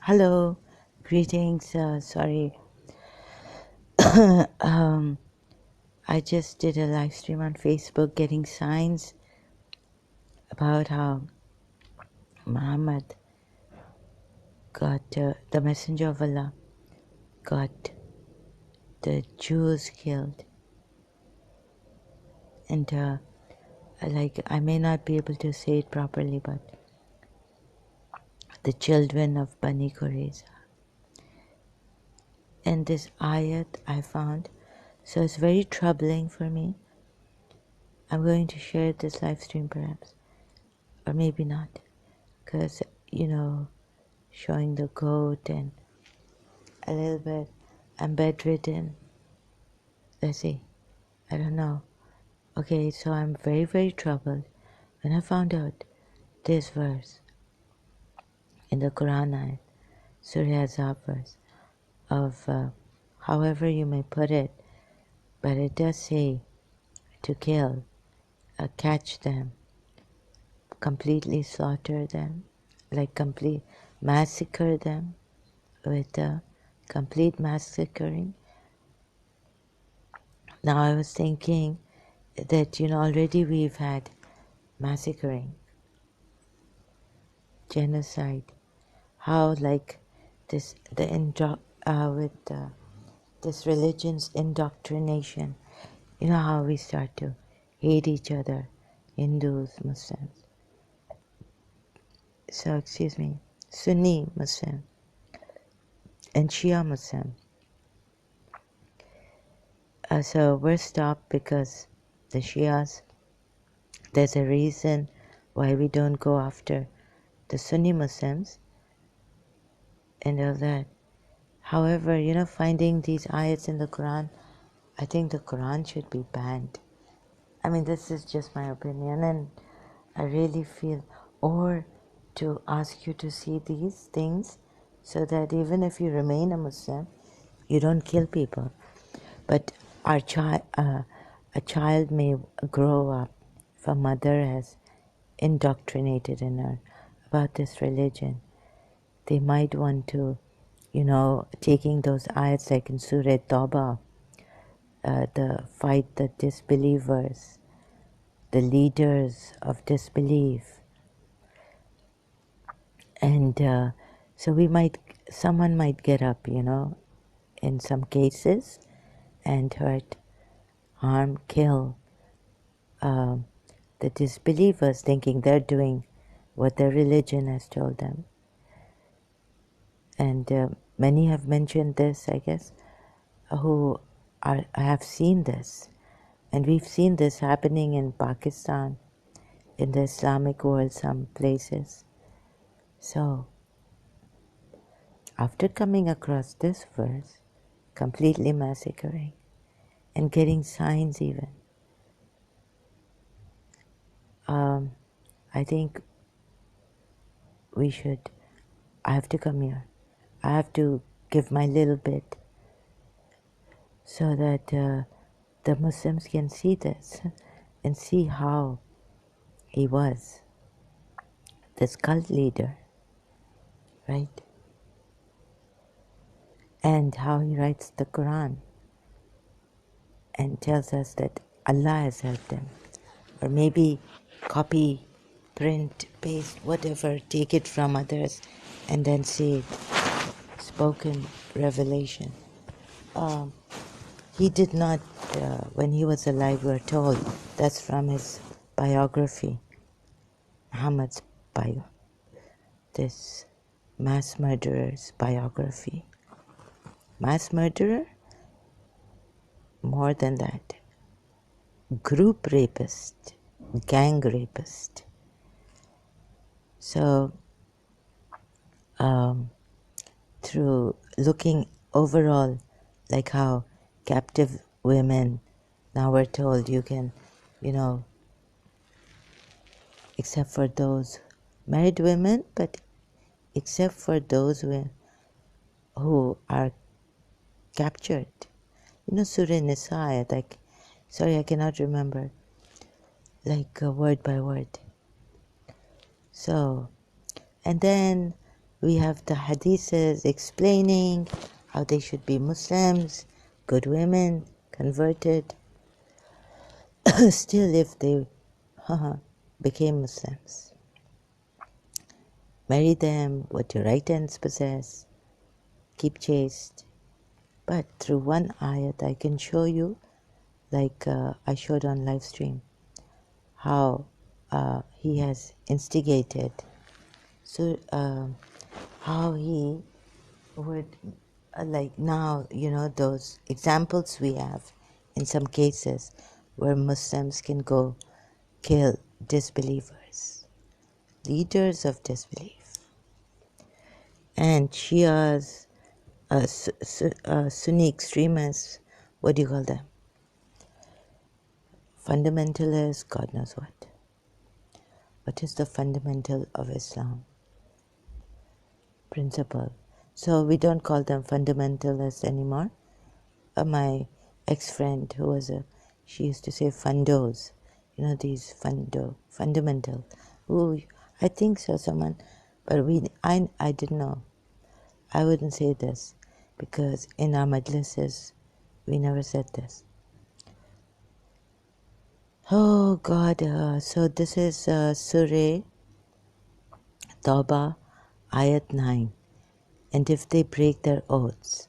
Hello, greetings. Sorry, um, I just did a live stream on Facebook getting signs about how Muhammad got the Messenger of Allah got the Jews killed, and like I may not be able to say it properly, but the children of Bani Qurayza. And this ayat I found, so it's very troubling for me. I'm going to share this live stream perhaps, or maybe not, because showing the goat and a little bit. I'm bedridden. Let's see. I don't know. Okay, so I'm very, very troubled when I found out this verse in the Quran, Surah Azab verse, of however you may put it, but it does say to kill, catch them, completely slaughter them, like complete massacre them with complete massacring. Now I was thinking that already we've had massacring, genocide. How like this with this religion's indoctrination. You know how we start to hate each other, Hindus, Muslims. So excuse me, Sunni Muslim and Shia Muslim. So we're stopped because the Shias. There's a reason why we don't go after the Sunni Muslims and all that. However, finding these ayats in the Quran, I think the Quran should be banned. I mean, this is just my opinion, and I really feel, or to ask you to see these things so that even if you remain a Muslim, you don't kill people. But a child may grow up if a mother has indoctrinated in her about this religion. They might want to, taking those ayats like in Surah Tawbah, the fight the disbelievers, the leaders of disbelief. And so someone might get up, in some cases and hurt, harm, kill the disbelievers thinking they're doing what their religion has told them. And many have mentioned this, I guess, who have seen this. And we've seen this happening in Pakistan, in the Islamic world, some places. So, after coming across this verse, completely massacring, and getting signs even, I think I have to come here. I have to give my little bit so that the Muslims can see this and see how he was, this cult leader, right? And how he writes the Quran and tells us that Allah has helped him. Or maybe copy, print, paste, whatever, take it from others and then say it. Spoken revelation. He did not, when he was alive, we're told, that's from his biography, Muhammad's bio, this mass murderer's biography. Mass murderer? More than that. Group rapist, gang rapist. So, through looking overall, like how captive women, now we're told you can, except for those married women, but except for those who are captured. Surah Nisa, sorry, I cannot remember, word by word. So, and then We have the hadiths explaining how they should be Muslims, good women, converted. Still, if they became Muslims, marry them, what your right hands possess, keep chaste. But through one ayat, I can show you, like I showed on live stream, how he has instigated. So how he would, like now, those examples we have in some cases where Muslims can go kill disbelievers, leaders of disbelief. And Shias, Sunni extremists, what do you call them? Fundamentalists, God knows what. What is the fundamental of Islam? Principle. So we don't call them fundamentalists anymore. My ex-friend who was she used to say fundos. These fundamental. Ooh, I think so, someone. But I didn't know. I wouldn't say this because in our majlises, we never said this. Oh God, so this is Surah Tawbah, Ayat 9. And if they break their oaths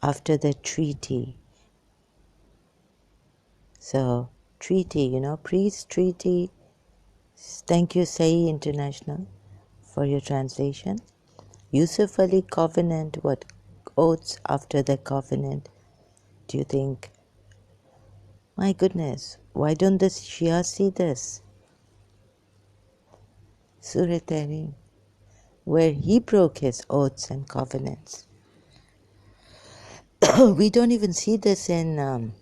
after the treaty, so treaty, peace treaty, thank you Sai International for your translation. Yusuf Ali covenant, what oaths after the covenant? Do you think? My goodness, why don't the Shia see this? Surah Tahrim, where he broke his oaths and covenants. We don't even see this in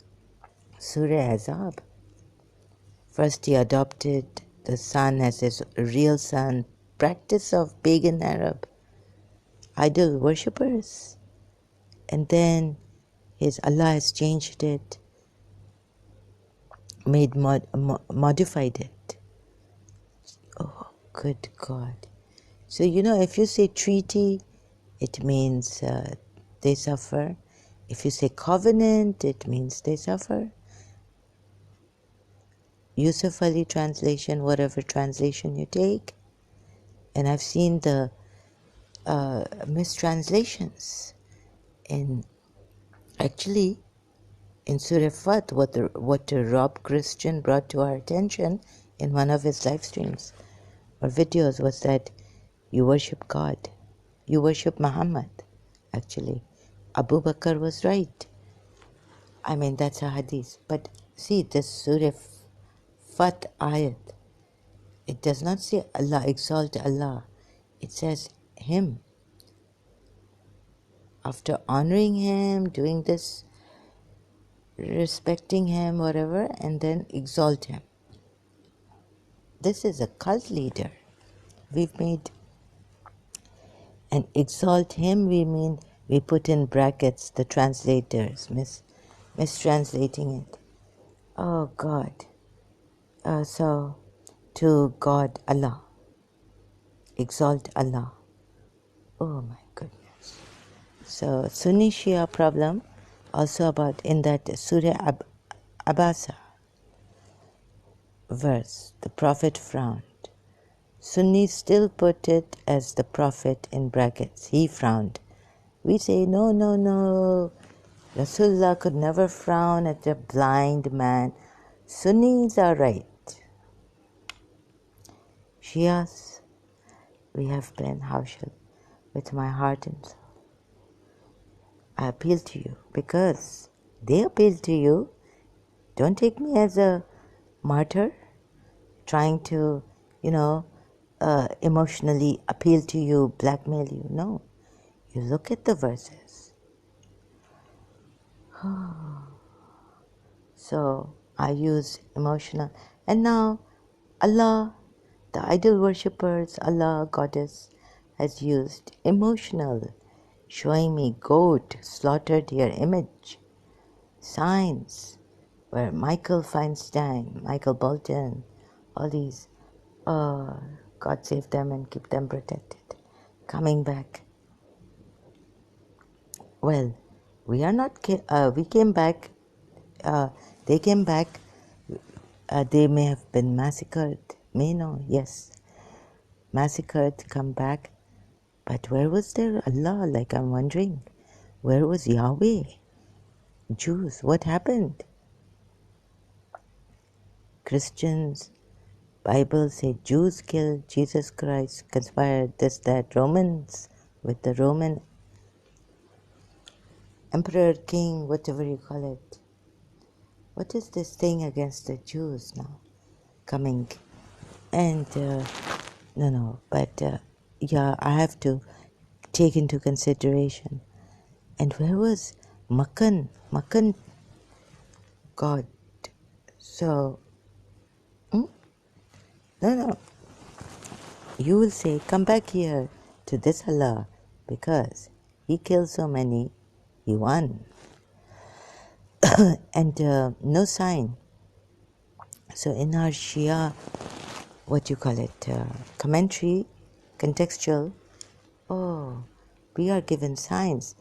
Surah Azab. First he adopted the son as his real son, practice of pagan Arab idol worshippers. And then his Allah has changed it, modified it. Oh, good God. So, if you say treaty, it means they suffer. If you say covenant, it means they suffer. Yusuf Ali translation, whatever translation you take. And I've seen the mistranslations. And actually, in Surah Fat, what Rob Christian brought to our attention in one of his live streams or videos was that you worship God. You worship Muhammad, actually. Abu Bakr was right. I mean, that's a hadith. But see, this Surah Fat ayat, it does not say Allah, exalt Allah. It says Him. After honoring Him, doing this, respecting Him, whatever, and then exalt Him. This is a cult leader. We've made, and exalt Him, we put in brackets, the translators, mistranslating it. Oh God. So, to God, Allah. Exalt Allah. Oh my goodness. So, Sunni Shia problem also about in that Surah Abasa verse, the Prophet frowned. Sunnis still put it as the Prophet in brackets. He frowned. We say, no, no, no. Rasulullah could never frown at a blind man. Sunnis are right. Shias, we have been Haushal with my heart and soul. I appeal to you because they appeal to you. Don't take me as a martyr trying to, emotionally appeal to you, blackmail you. No. You look at the verses. So I use emotional. And now Allah, the idol worshippers, Allah, Goddess, has used emotional, showing me goat slaughtered your image. Signs where Michael Feinstein, Michael Bolton, all these, God save them and keep them protected. coming back. Well, we are not. We came back. They came back. They may have been massacred. May no. Yes, massacred. Come back. But where was their Allah? Like I'm wondering, where was Yahweh? Jews. What happened? Christians. Bible say Jews killed Jesus Christ, conspired this, that. Romans with the Roman emperor, king, whatever you call it. What is this thing against the Jews now coming? And no, but yeah, I have to take into consideration. And where was Makkan? Makkan, God. So, no, you will say, come back here to this Allah because he killed so many, he won. And no sign. So in our Shia, what you call it, commentary, contextual, oh, we are given signs.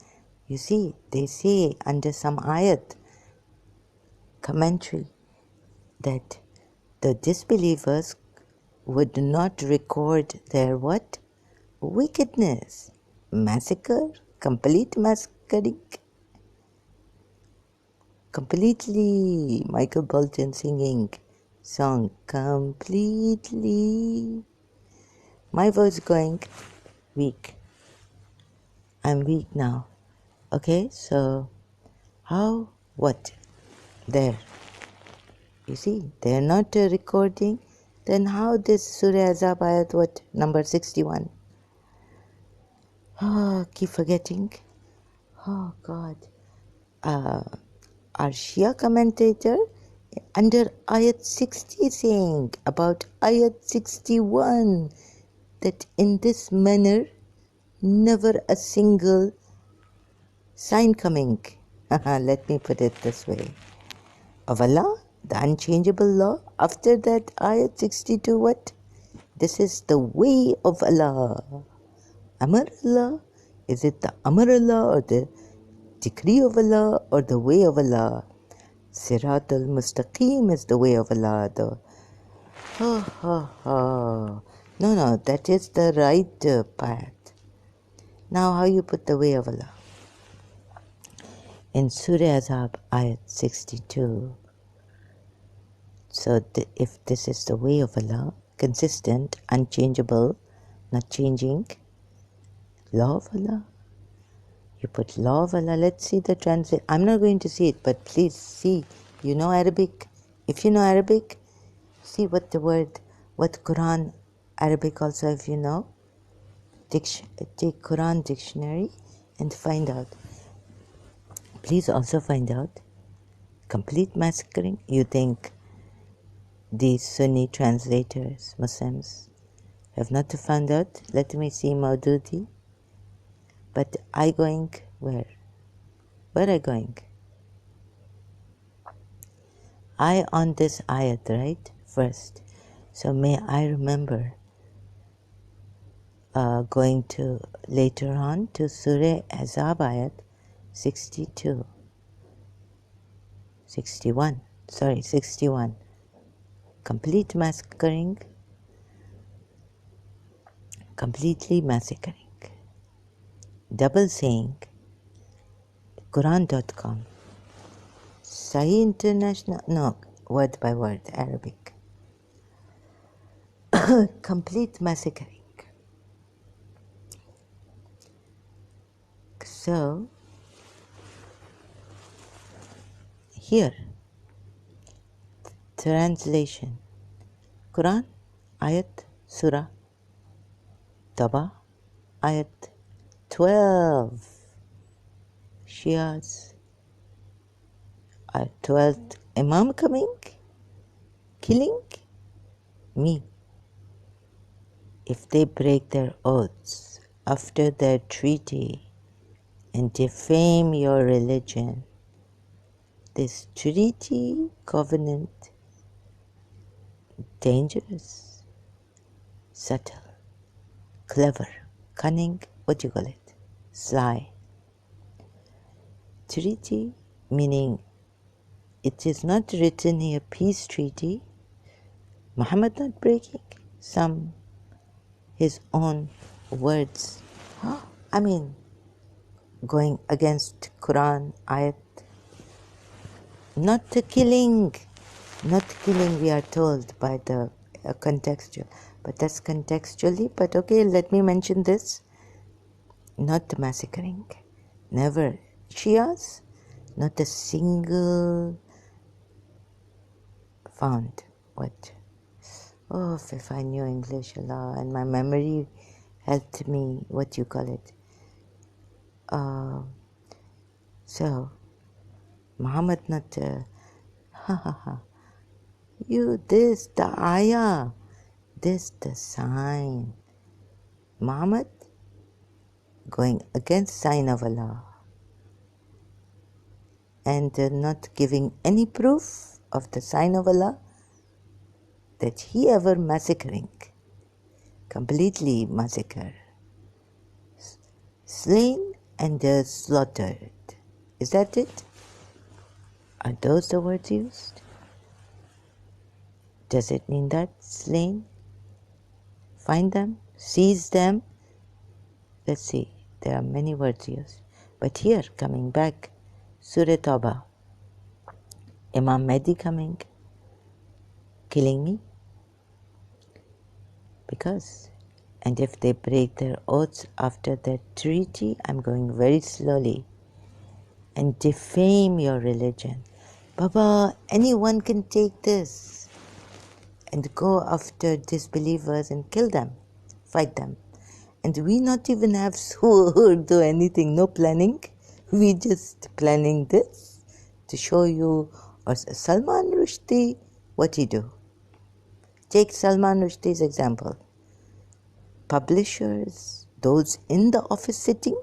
You see, they say under some ayat, commentary, that the disbelievers would not record their what? Wickedness. Massacre, complete massacring. Completely, Michael Bolton singing song, completely. My voice going weak. I'm weak now. Okay, so how, what? There. You see, they're not recording. Then how this Surah Azab ayat, what? Number 61. Oh, keep forgetting. Oh, God. Our Shia commentator under ayat 60 saying about ayat 61 that in this manner never a single sign coming. Let me put it this way. Of Allah, the unchangeable law. After that ayat 62 what? This is the way of Allah. Amar Allah. Is it the Amar Allah or the decree of Allah or the way of Allah? Sirat al-Mustaqim is the way of Allah. No, that is the right path. Now how you put the way of Allah? In Surah Azab, ayat 62. So if this is the way of Allah, consistent, unchangeable, not changing, law of Allah, you put law of Allah. Let's see the translation. I'm not going to see it, but please see. You know Arabic? If you know Arabic, see what the word, what Quran, Arabic also if you know. Take Quran dictionary and find out. Please also find out. Complete massacring. You think these Sunni translators, Muslims, have not found out? Let me see Maududi. But I going where? Where I going? I on this ayat, right? First. So may I remember going to later on to Surah Azab ayat 62. 61. Sorry, 61. Complete massacring. Completely massacring. Double saying. Quran.com. Sahih International. No, word by word, Arabic. Complete massacring. So, here, translation. Quran, ayat, surah, Taba, ayat 12. Shias, ayat 12th Imam coming, killing me. If they break their oaths after their treaty and defame your religion, this treaty, covenant, dangerous, subtle, clever, cunning, what do you call it? Sly. Treaty, meaning it is not written here peace treaty. Muhammad not breaking some his own words. I mean, going against Quran ayat. Not killing, we are told by the contextual. But that's contextually. But okay, let me mention this. Not massacring. Never. Shias, not a single found. What? Oh, if I knew English, Allah, and my memory helped me, what you call it. So, Muhammad not, you, this, the ayah, this, the sign. Muhammad going against sign of Allah and not giving any proof of the sign of Allah that he ever massacring, completely massacre, slain and slaughtered. Is that it? Are those the words used? Does it mean that? Slain? Find them? Seize them? Let's see. There are many words used. But here, coming back, Surah Tawbah. Imam Mahdi coming, killing me. Because, and if they break their oaths after that treaty, I'm going very slowly, and defame your religion. Baba, anyone can take this and go after disbelievers and kill them, fight them. And we not even have sword or anything, no planning. We just planning this to show you. Or Salman Rushdie, what he do? Take Salman Rushdie's example. Publishers, those in the office sitting,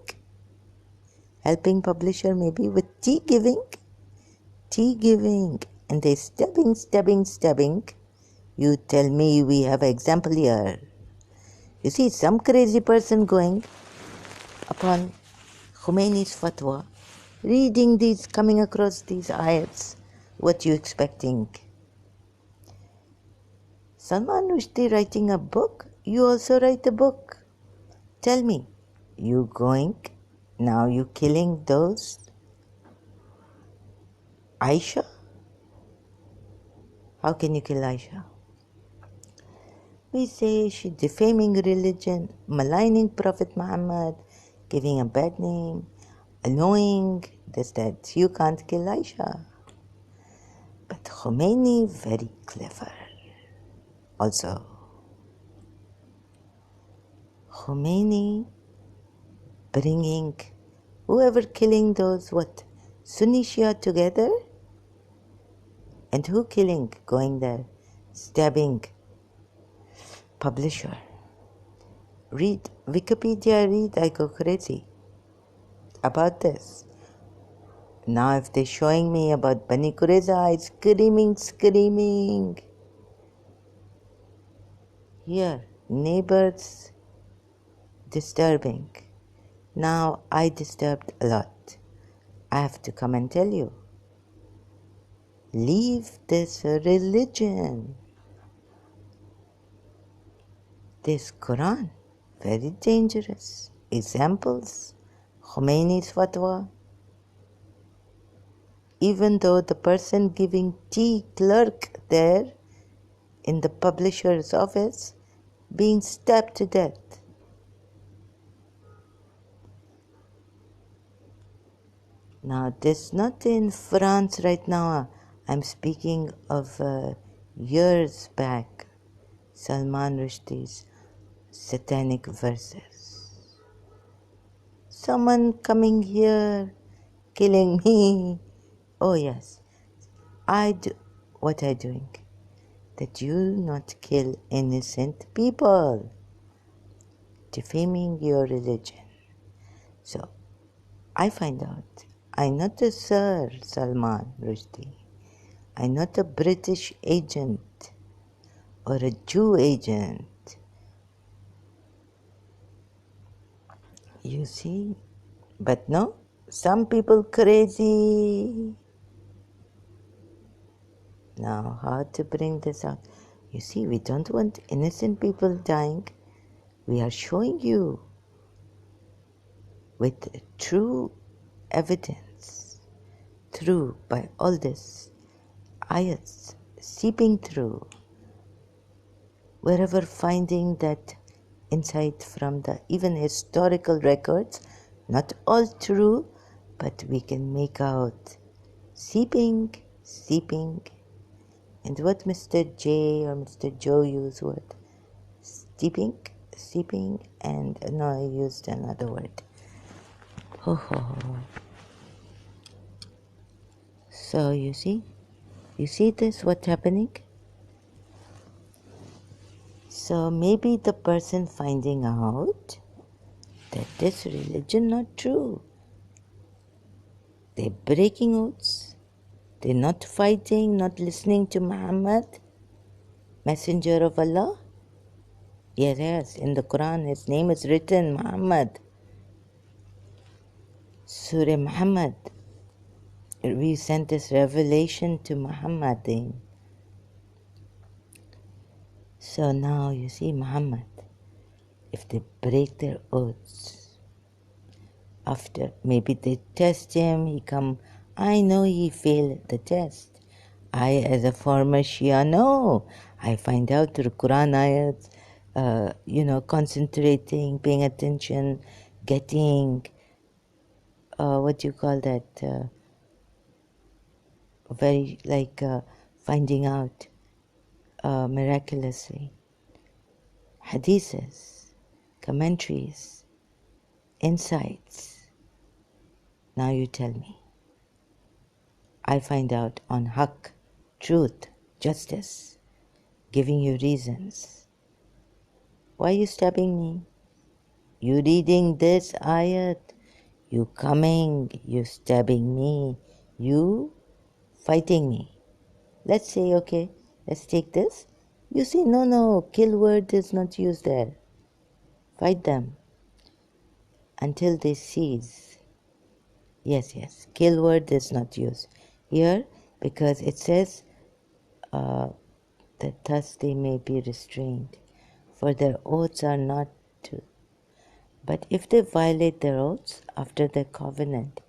helping publisher maybe with tea giving, and they stabbing. You tell me we have an example here. You see, some crazy person going upon Khomeini's fatwa, reading these, coming across these ayats, what you expecting? Salman Rushdie writing a book, you also write a book. Tell me, you going, now you killing those? Aisha? How can you kill Aisha? We say she defaming religion, maligning Prophet Muhammad, giving a bad name, annoying, this, that. You can't kill Aisha. But Khomeini, very clever. Also, Khomeini bringing whoever killing those, what, Sunni Shia together? And who killing, going there, stabbing, publisher. Read Wikipedia, I go crazy about this. Now if they're showing me about Bani Qurayza, I'm screaming. Here, neighbors disturbing. Now I disturbed a lot. I have to come and tell you. Leave this religion. This Quran, very dangerous. Examples, Khomeini's fatwa. Even though the person giving tea clerk there in the publisher's office being stabbed to death. Now this not in France right now. I'm speaking of years back. Salman Rushdie's satanic verses. Someone coming here, killing me. Oh yes, I do. What I doing? That you not kill innocent people. Defaming your religion. So, I find out, I'm not a Sir Salman Rushdie. I'm not a British agent or a Jew agent. You see? But no, some people crazy. Now, how to bring this out? You see, we don't want innocent people dying. We are showing you with true evidence, through by all this ayats seeping through, wherever finding that insight from the even historical records, not all true, but we can make out seeping, and what Mr. J or Mr. Joe used word, seeping, and no, I used another word. Ho ho ho. So you see this, what's happening? So maybe the person finding out that this religion not true. They're breaking oaths. They're not fighting, not listening to Muhammad, messenger of Allah. Yes, in the Quran his name is written, Muhammad. Surah Muhammad. We sent this revelation to Muhammad. So now you see Muhammad, if they break their oaths, after maybe they test him, he come, I know he failed the test. I, as a former Shia, know. I find out through Quran ayats, concentrating, paying attention, getting, what do you call that, very like finding out miraculously. Hadiths, commentaries, insights. Now you tell me. I find out on haqq, truth, justice, giving you reasons. Why are you stabbing me? You reading this ayat, you coming, you stabbing me, you fighting me. Let's say, okay, let's take this. You say, no, kill word is not used there. Fight them until they cease. Yes, kill word is not used here because it says that thus they may be restrained, for their oaths are not to. But if they violate their oaths after their covenant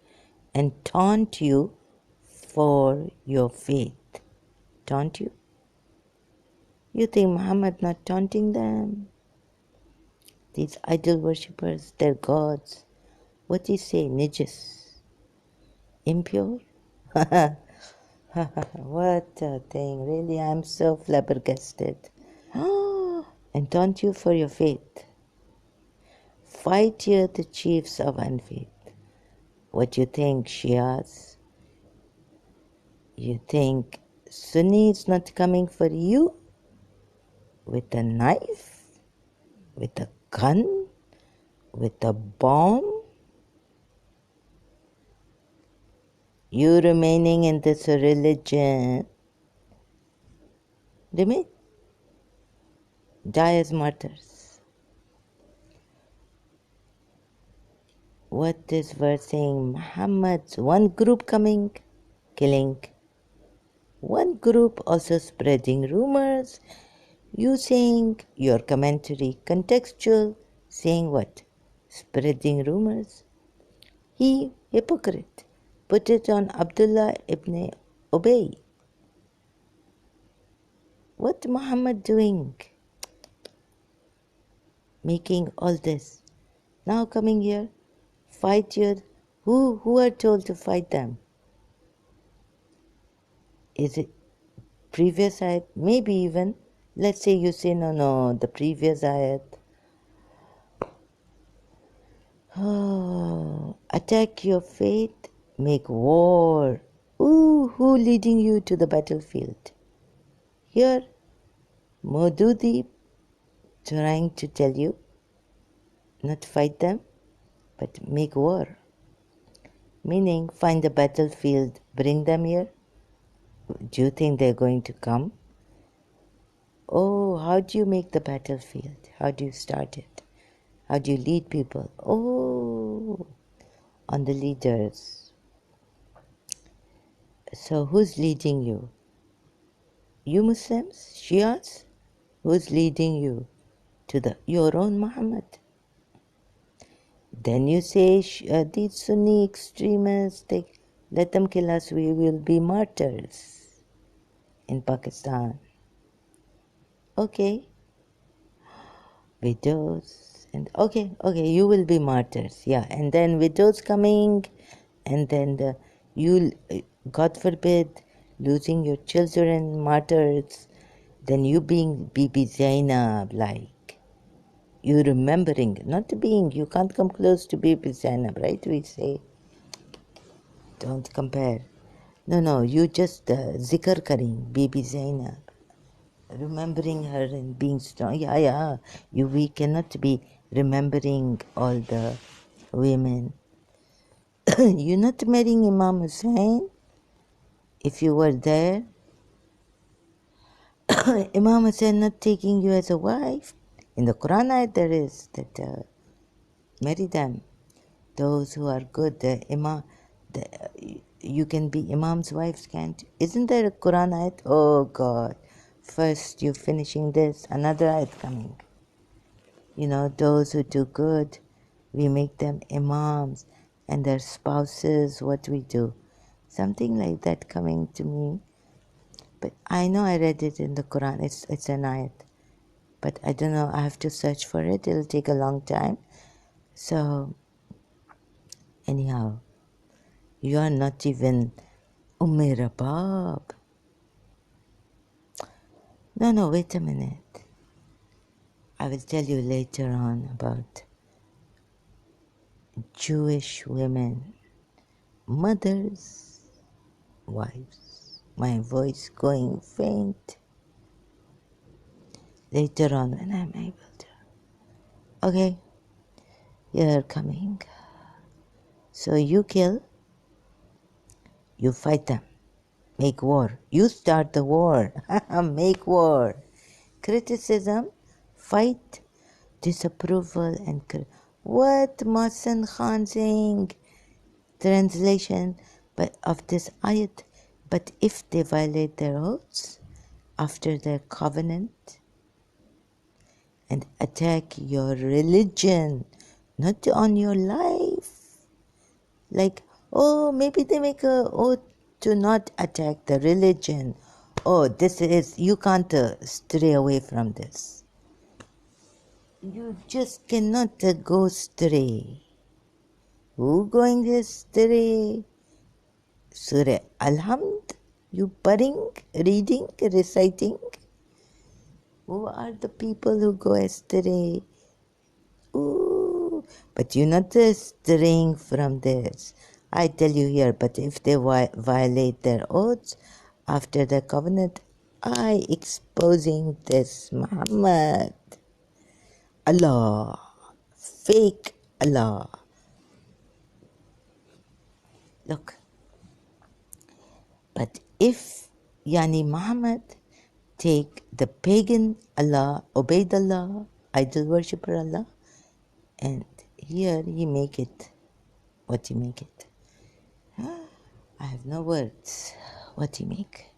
and taunt you for your faith, taunt you? You think Muhammad not taunting them? These idol worshippers, their gods, what do you say, najis, impure? What a thing, really, I'm so flabbergasted. And taunt you for your faith. Fight here the chiefs of unfaith. What you think, Shias? You think Sunni is not coming for you? With a knife? With a gun? With a bomb? You remaining in this religion, remain, die as martyrs. What is verse saying? Muhammad's one group coming, killing. One group also spreading rumors. You saying your commentary contextual, saying what? Spreading rumors. He, hypocrite, put it on Abdullah ibn Ubay. What Muhammad doing? Making all this. Now coming here, fight your, who are told to fight them? Is it previous ayat? Maybe even, let's say you say no, the previous ayat. Oh, attack your faith, make war. Ooh, who leading you to the battlefield? Here, Modudi trying to tell you, not fight them, but make war. Meaning, find the battlefield, bring them here. Do you think they're going to come? Oh, how do you make the battlefield? How do you start it? How do you lead people? Oh, on the leaders. So who's leading you? You Muslims? Shias? Who's leading you to your own Muhammad? Then you say these Sunni extremists, let them kill us, we will be martyrs in Pakistan. Okay. Widows and okay, you will be martyrs, yeah. And then widows coming, and then you'll, God forbid, losing your children, martyrs. Then you being Bibi Zainab, like you remembering, not being, you can't come close to Bibi Zainab, right? We say, don't compare. No, you just zikr karing, Bibi Zainab. Remembering her and being strong. Yeah. We cannot be remembering all the women. You're not marrying Imam Hussein. If you were there, Imam Hussein not taking you as a wife. In the Quran there is that marry them. Those who are good, the Imam, the, you can be Imam's wives, can't you? Isn't there a Quran ayat? Oh God. First you're finishing this, another ayat coming. Those who do good, we make them imams, and their spouses, what we do. Something like that coming to me. But I know I read it in the Quran. It's an ayat. But I don't know. I have to search for it. It'll take a long time. So, anyhow, you are not even Rabab. No, wait a minute. I will tell you later on about Jewish women, mothers, wives. My voice going faint. Later on when I'm able to. Okay, you're coming. So you kill, you fight them. Make war. You start the war. Make war. Criticism, fight, disapproval, and what Masan Khan saying? Translation of this ayat. But if they violate their oaths after their covenant and attack your religion, not on your life, like, oh, maybe they make a oath to not attack the religion. Oh, you can't stray away from this. You just cannot go stray. Who going astray? Surah Alhamd, you purring, reading, reciting. Who are the people who go astray? Ooh, but you're not straying from this. I tell you here, but if they violate their oaths after the covenant, I exposing this Muhammad. Allah, fake Allah. Look, but if Yani Muhammad take the pagan Allah, obeyed Allah, idol worshipper Allah, and here he make it what he make it. I have no words what he make.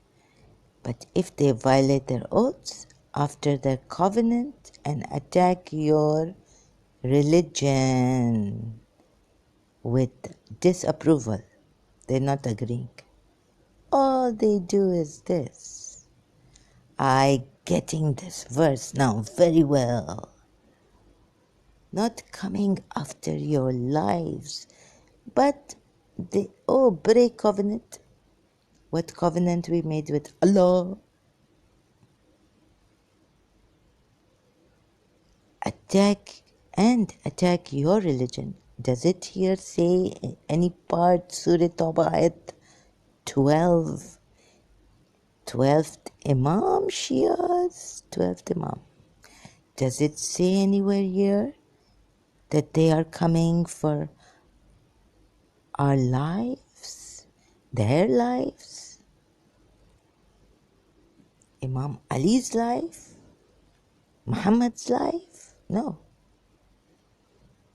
But if they violate their oaths after their covenant and attack your religion with disapproval, they're not agreeing. All they do is this. I getting this verse now very well. Not coming after your lives, but they break covenant. What covenant we made with Allah? Attack your religion. Does it here say any part, Surah Tawbah ayat 12? 12th Imam, Shias, 12th Imam. Does it say anywhere here that they are coming for our lives, their lives? Imam Ali's life? Muhammad's life? No.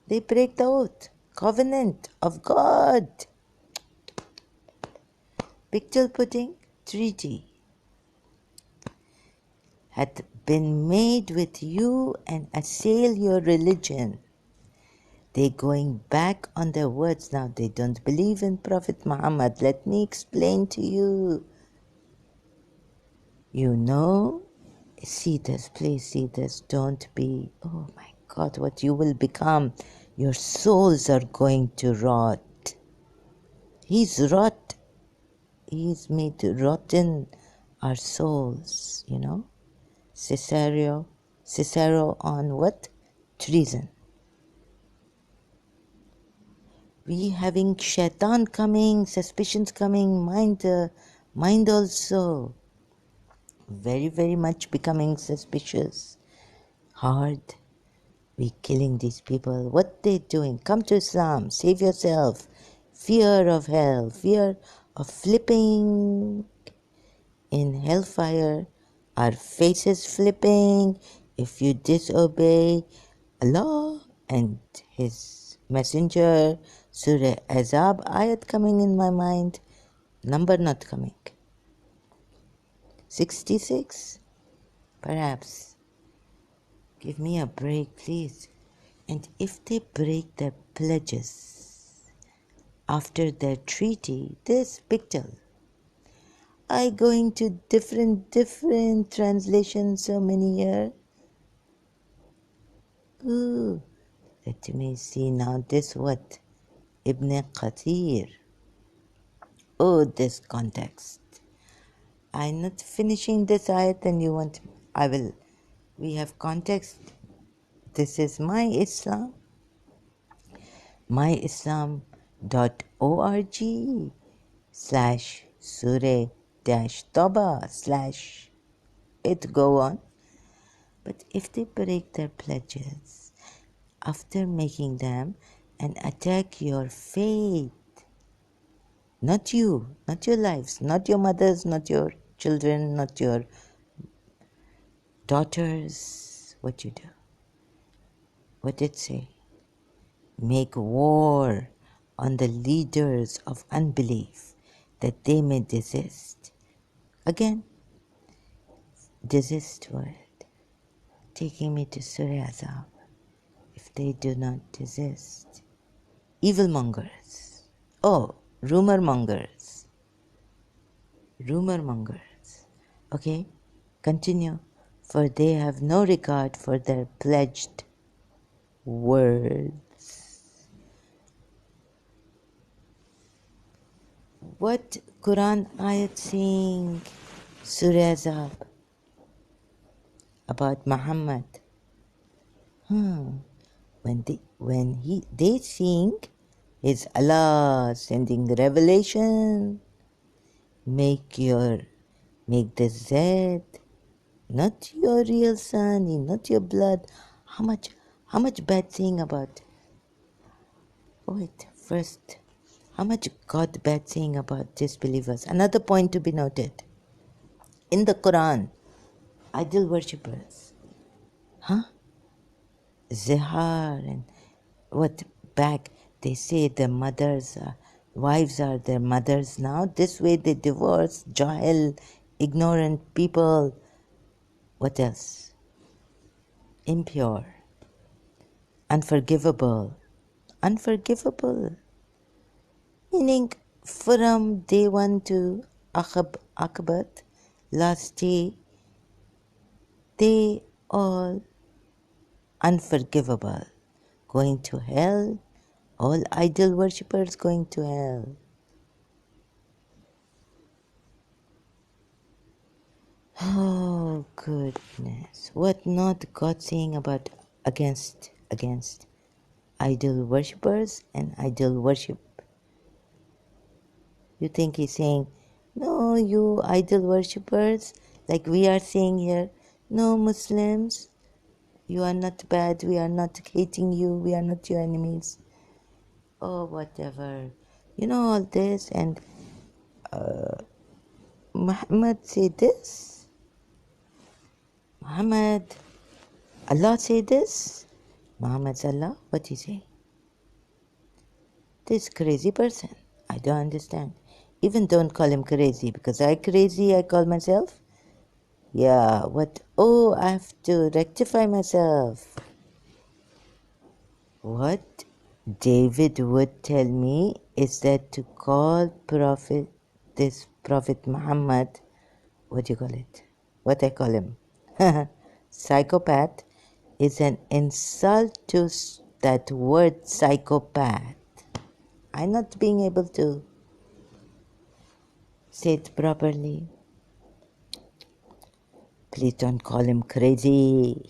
They break the oath. covenant of God. Picture pudding treaty hath been made with you and assail your religion. They going back on their words now. They don't believe in Prophet Muhammad. Let me explain to you. You know, see this, please see this. Don't be, oh my God, what you will become. Your souls are going to rot. He's rot. He's made to rotten our souls, you know. Cicero on what? Treason. We having shaitan coming, suspicions coming, mind also very, very much becoming suspicious. Hard. We killing these people. What they doing? Come to Islam. Save yourself. Fear of hell. Fear of flipping in hellfire. Our faces flipping if you disobey Allah and His Messenger. Surah Azab ayat coming in my mind. Number not coming. 66? Perhaps. Give me a break, please. And if they break their pledges after their treaty, this picture, I going to different translations so many here. Ooh, let me see now this what? Ibn Qatir. Oh, this context. I'm not finishing this ayat and you want, I will. We have context. This is my Islam. myislam.org/surah-toba/ it go on. But if they break their pledges after making them and attack your faith, not you, not your lives, not your mothers, not your children, not your daughters, what you do? What did it say? Make war on the leaders of unbelief that they may desist. Again, desist word, taking me to Surah Azab. If they do not desist. Evil mongers. Oh, rumor mongers. Rumor mongers. Okay, continue. For they have no regard for their pledged words. What Quran ayat saying? Surah Azab about Muhammad. When they sing, is Allah sending the revelation. Make the Z, not your real son, not your blood. How much bad thing about? Wait, first, how much God bad thing about disbelievers? Another point to be noted. In the Quran, idol worshippers, Zihar and what back they say the mothers, wives are their mothers now. This way they divorce Jahil, ignorant people. What else? Impure, unforgivable, meaning from day one to Akabat, last day, they all unforgivable, going to hell, all idol worshippers going to hell. Oh goodness, what not God saying about against idol worshippers and idol worship? You think he's saying, no, you idol worshippers, like we are saying here, no Muslims, you are not bad, we are not hating you, we are not your enemies. Oh, whatever. You know all this, and Muhammad said this. Allah say this. Muhammad's Allah, what he say? This crazy person. I don't understand. Even don't call him crazy because I crazy, I call myself. Yeah, what? Oh, I have to rectify myself. What David would tell me is that to call this Prophet Muhammad, what do you call it? What I call him? Psychopath is an insult to that word psychopath. I'm not being able to say it properly. Please don't call him crazy.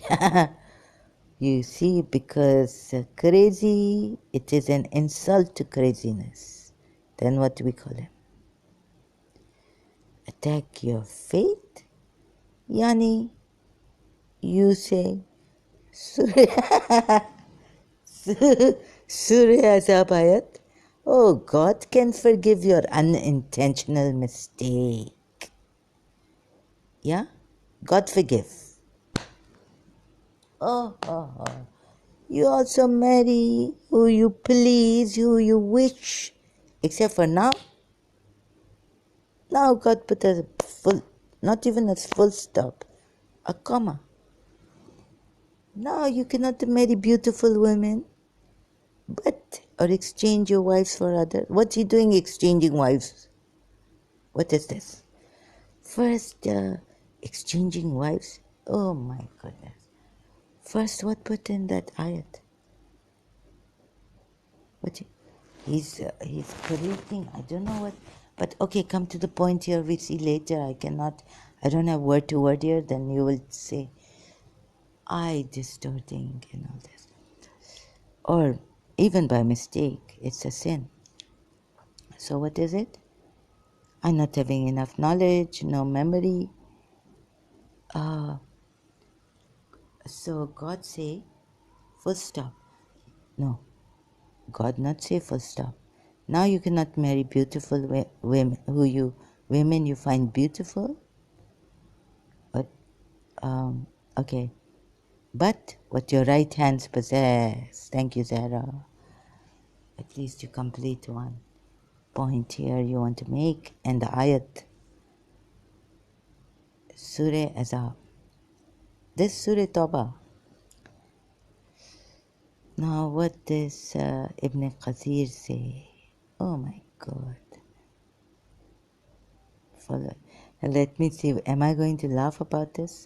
You see, because crazy, it is an insult to craziness. Then what do we call him? Attack your faith? Yani, you say, Surah Azab Ayat. Oh, God can forgive your unintentional mistake. Yeah? God forgive. Oh. You also marry who you please, who you wish. Except for now. Now God put a full, not even a full stop, a comma. Now you cannot marry beautiful women, or exchange your wives for other. What's he doing exchanging wives? What is this? First, exchanging wives. Oh my goodness. First, what put in that ayat? What? He's creating, I don't know what, but okay, come to the point here, we see later. I don't have word to word here, then you will say, I distorting and all this. Or even by mistake, it's a sin. So what is it? I'm not having enough knowledge, no memory. So God say, full stop. No, God not say full stop. Now you cannot marry beautiful women you find beautiful. But okay. But what your right hands possess. Thank you, Zara. At least you complete one point here you want to make. And the ayat, Surah Azab. This Surah Tawbah. Now what does Ibn Kathir say? Oh my God. Let me see. Am I going to laugh about this?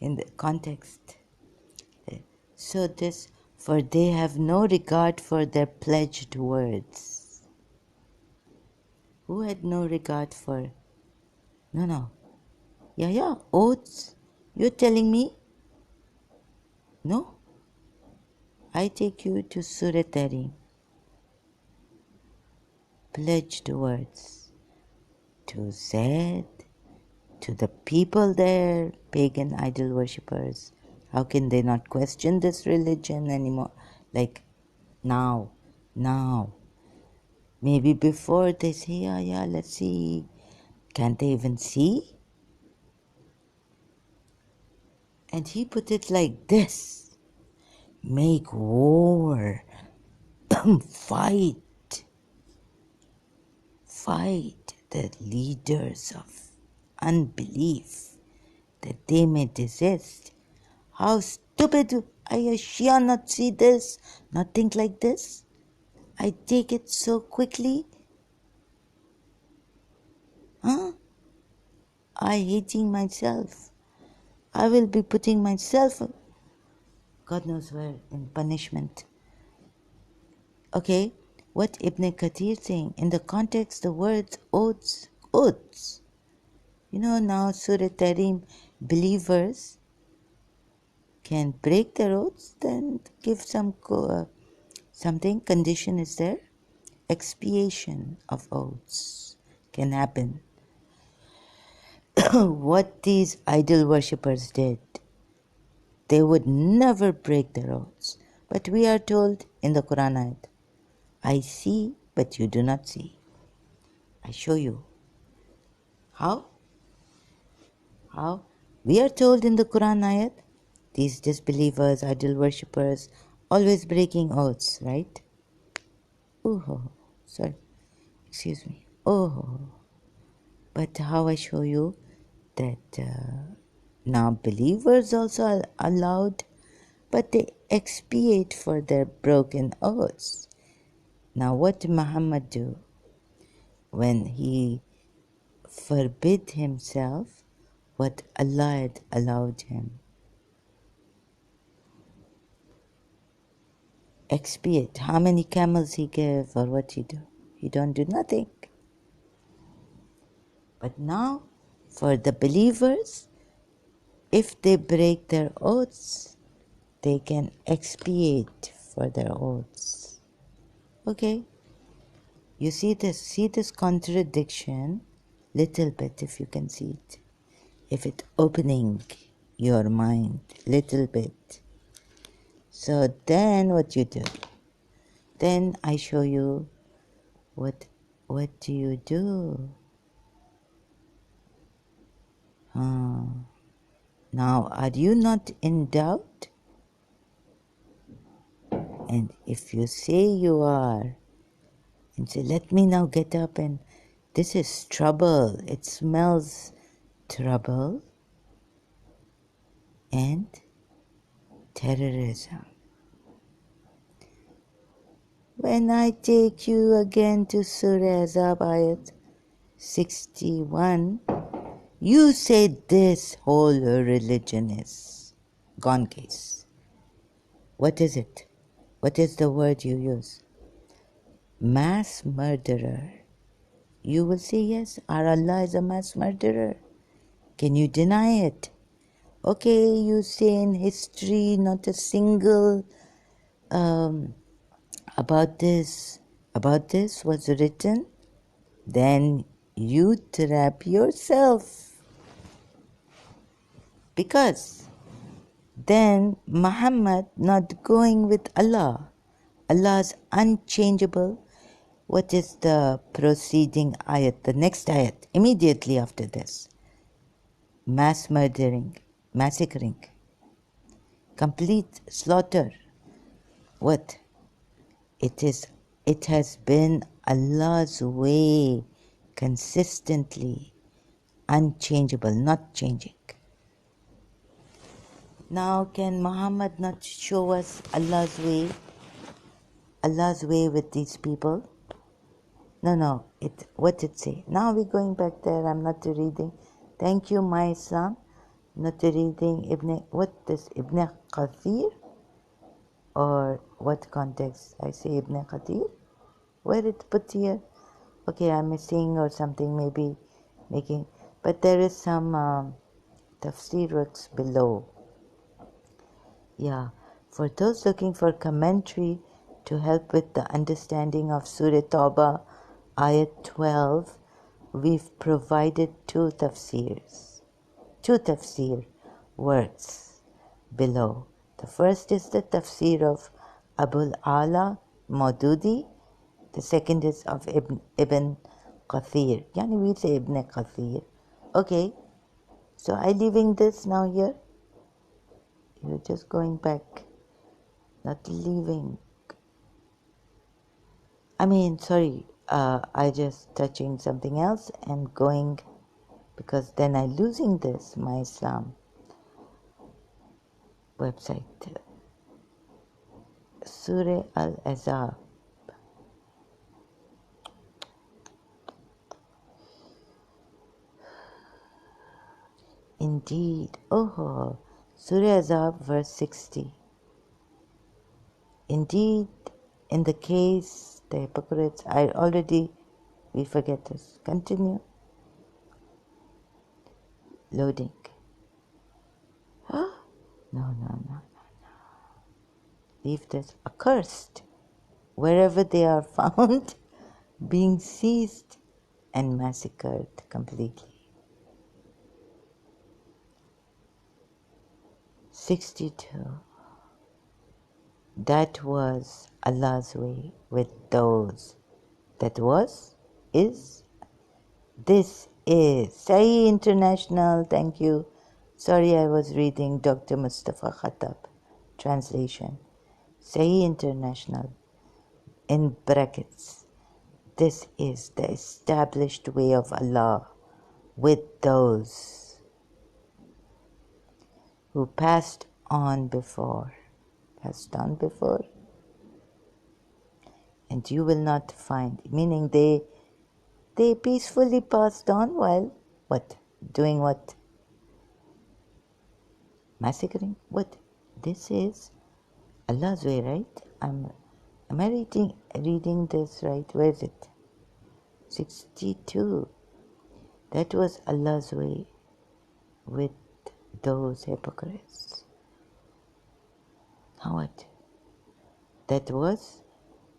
In the context. So this, for they have no regard for their pledged words. Who had no regard for? No. Yeah, oaths. You're telling me? No. I take you to Surah Tarim. Pledged words. To Zaid, to the people there, pagan idol worshippers. How can they not question this religion anymore? Like, now. Maybe before they say, yeah, let's see. Can't they even see? And he put it like this. Make war. Fight the leaders of unbelief that they may desist. How stupid! I Shia not see this, not think like this. I take it so quickly. Huh? I hating myself. I will be putting myself, God knows where, in punishment. Okay, what Ibn Kathir saying? In the context, the words oaths. You know now Surah Tarim, believers can break their oaths, then give something, condition is there. Expiation of oaths can happen. What these idol worshippers did, they would never break their oaths. But we are told in the Quran ayat, I see, but you do not see. I show you. How? We are told in the Quran ayat, these disbelievers, idol worshippers, always breaking oaths, right? Oh, sorry, excuse me. Oh, but how I show you that now believers also are allowed, but they expiate for their broken oaths. Now, what did Muhammad do when he forbid himself what Allah had allowed him? Expiate. How many camels he gave or what he do? He don't do nothing. But now, for the believers, if they break their oaths, they can expiate for their oaths. Okay? You see this contradiction? Little bit, if you can see it. If it opening your mind, little bit. So then what you do? Then I show you what do you do? Now, are you not in doubt? And if you say you are, and say, let me now get up and this is trouble. It smells trouble and terrorism. When I take you again to Surah Azab ayat 61, you say this whole religion is gone case. What is it? What is the word you use? Mass murderer. You will say, yes, our Allah is a mass murderer. Can you deny it? Okay, you say in history not a single about this was written, then you trap yourself. Because then Muhammad not going with Allah. Allah is unchangeable. What is the preceding ayat? The next ayat, immediately after this. Mass murdering, massacring, complete slaughter. What? It has been Allah's way consistently, unchangeable, not changing. Now can Muhammad not show us Allah's way with these people? No, what it say? Now we're going back there, I'm not reading. Thank you, my son. Not reading Ibn Kathir? Or what context? I say Ibn Kathir? Where it put here? Okay, I'm missing or something, maybe making. But there is some tafsir works below. Yeah, for those looking for commentary to help with the understanding of Surah Tawbah, Ayat 12, we've provided two tafsir works below. The first is the tafsir of Abul Ala Maududi. The second is of Ibn Kathir. Yani we say Ibn Kathir. Okay, so I leaving this now here. You're just going back, not leaving. I just touching something else and going, because then I losing this, my Islam website. Surah Al-Azab. Indeed, Surah Azab verse 60. Indeed, in the case, the hypocrites, we forget this. Continue. Loading. No. Leave this. Accursed, wherever they are found, being seized and massacred completely. 62. That was Allah's way with those. That was, is, this is. Sahih International, thank you. Sorry, I was reading Dr. Mustafa Khattab translation. Sahih International. in brackets, this is the established way of Allah with those who passed on before, and you will not find, meaning they peacefully passed on while what? Doing what? Massacring? What? This is Allah's way, right? Am I reading this right? Where is it? 62. That was Allah's way with those hypocrites. Now what?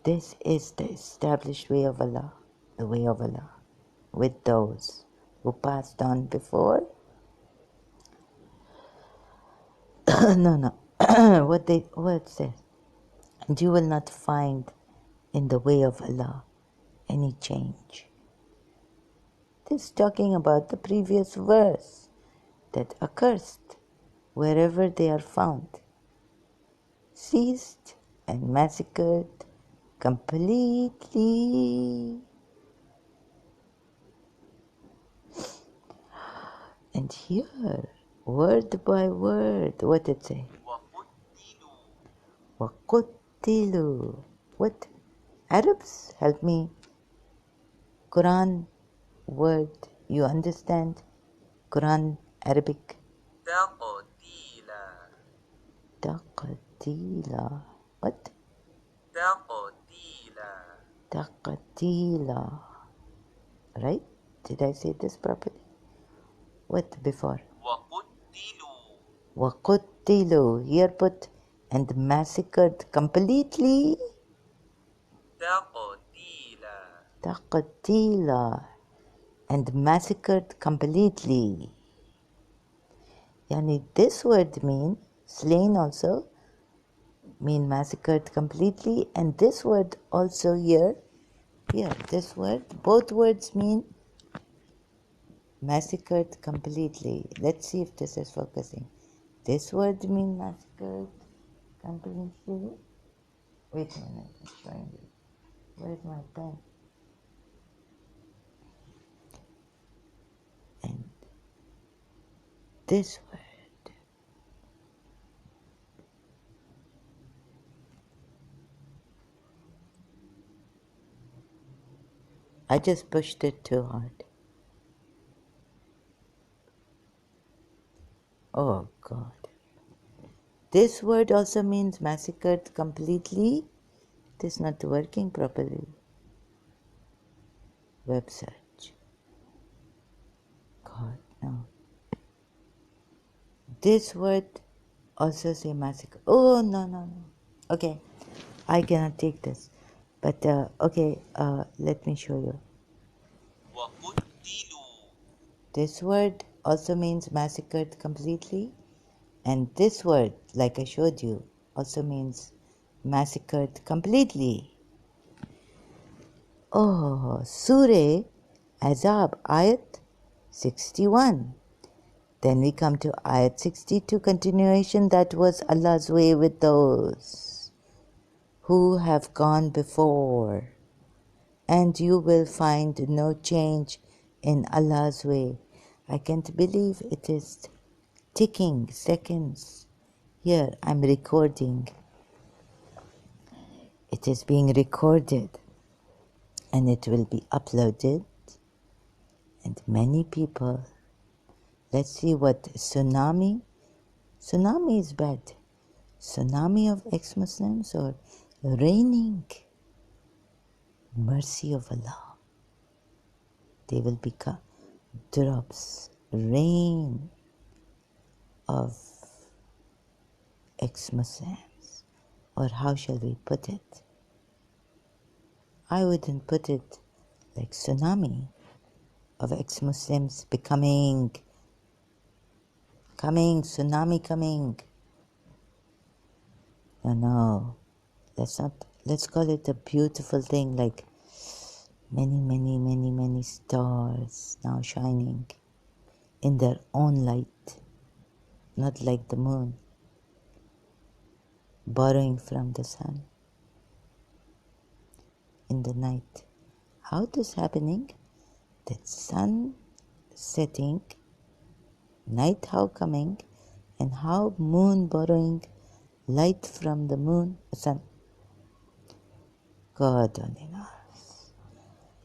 This is the established way of Allah, the way of Allah, with those who passed on before. No. what it says? And you will not find in the way of Allah any change. This is talking about the previous verse, that accursed wherever they are found, seized and massacred completely. And here, word by word, what did it say? وَقُتِّلُوا. What? Arabs, help me. Quran word, you understand? Quran, Arabic. تقتيلا. What? تقتيلا. Right? Did I say this properly? What before? وَقُتِّلُوا. Here put and massacred completely. تقتيلا. And massacred completely. Yani this word mean slain also, mean massacred completely, and this word also here, this word, both words mean massacred completely. Let's see if this is focusing. This word mean massacred completely. Wait a minute, I'm showing you. Where's my pen? And this word, I just pushed it too hard. Oh God. This word also means massacred completely. It is not working properly. Web search. God, no. This word also say massacre. Oh, no. Okay, I cannot take this. But, okay, let me show you. This word also means massacred completely. And this word, like I showed you, also means massacred completely. Oh, Surah Azab, Ayat 61. Then we come to Ayat 62, continuation. That was Allah's way with those who have gone before. And you will find no change in Allah's way. I can't believe it is ticking seconds. Here, I'm recording. It is being recorded. And it will be uploaded. And many people, let's see what tsunami is bad. Tsunami of ex-Muslims or raining mercy of Allah. They will become drops, rain of ex-Muslims. Or how shall we put it? I wouldn't put it like tsunami of ex-Muslims becoming, tsunami coming. No. Let's call it a beautiful thing, like many stars now shining in their own light, not like the moon, borrowing from the sun. in the night. How this happening? That sun setting, night how coming, and how moon borrowing light from the moon, sun. God only knows.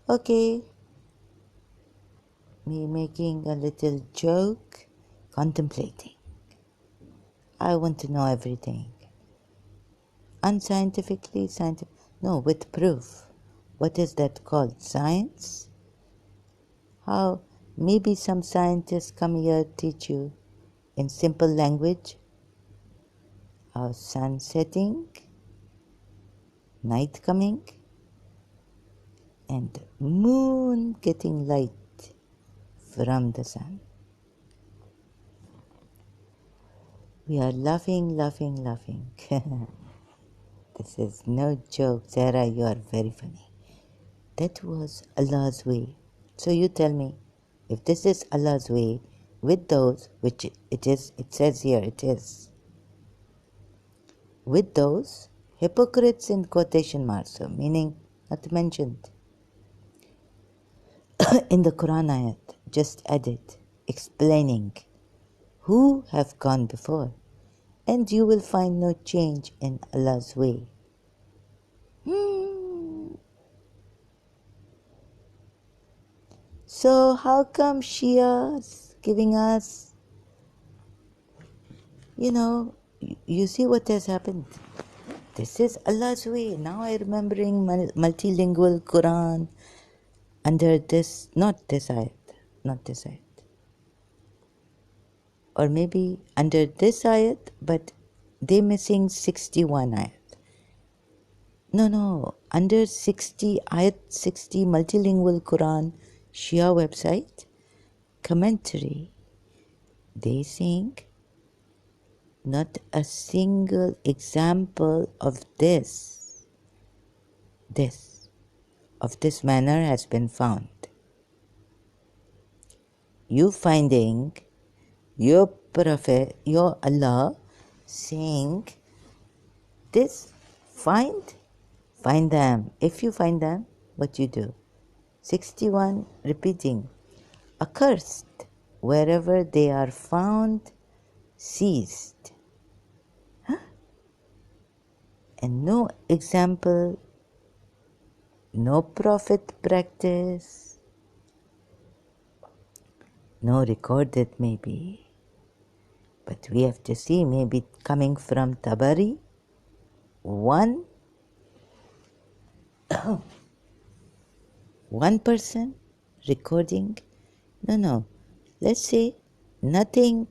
Okay, me making a little joke, contemplating. I want to know everything. Unscientifically, scientific. No, with proof. What is that called? Science? How? Maybe some scientists come here teach you in simple language how sun setting, night coming, and moon getting light from the sun. We are laughing, laughing, laughing. This is no joke. Zara, you are very funny. That was Allah's way. So you tell me, if this is Allah's way, with those, which it is, it says here, it is, with those hypocrites in quotation marks, so meaning not mentioned in the Quran ayat, just added, explaining who have gone before, and you will find no change in Allah's way. So how come Shias giving us, you see what has happened? This is Allah's way. Now I'm remembering multilingual Quran under this, not this ayat. Or maybe under this ayat, but they missing 61 ayat. No, under 60 ayat 60 multilingual Quran Shia website commentary, they saying not a single example of this manner has been found. You finding your prophet, your Allah saying this, find them. If you find them, what you do? 61 repeating, accursed wherever they are found, seized. And no example, no prophet practice, no recorded maybe. But we have to see, maybe coming from Tabari, one person recording. No. Let's say nothing,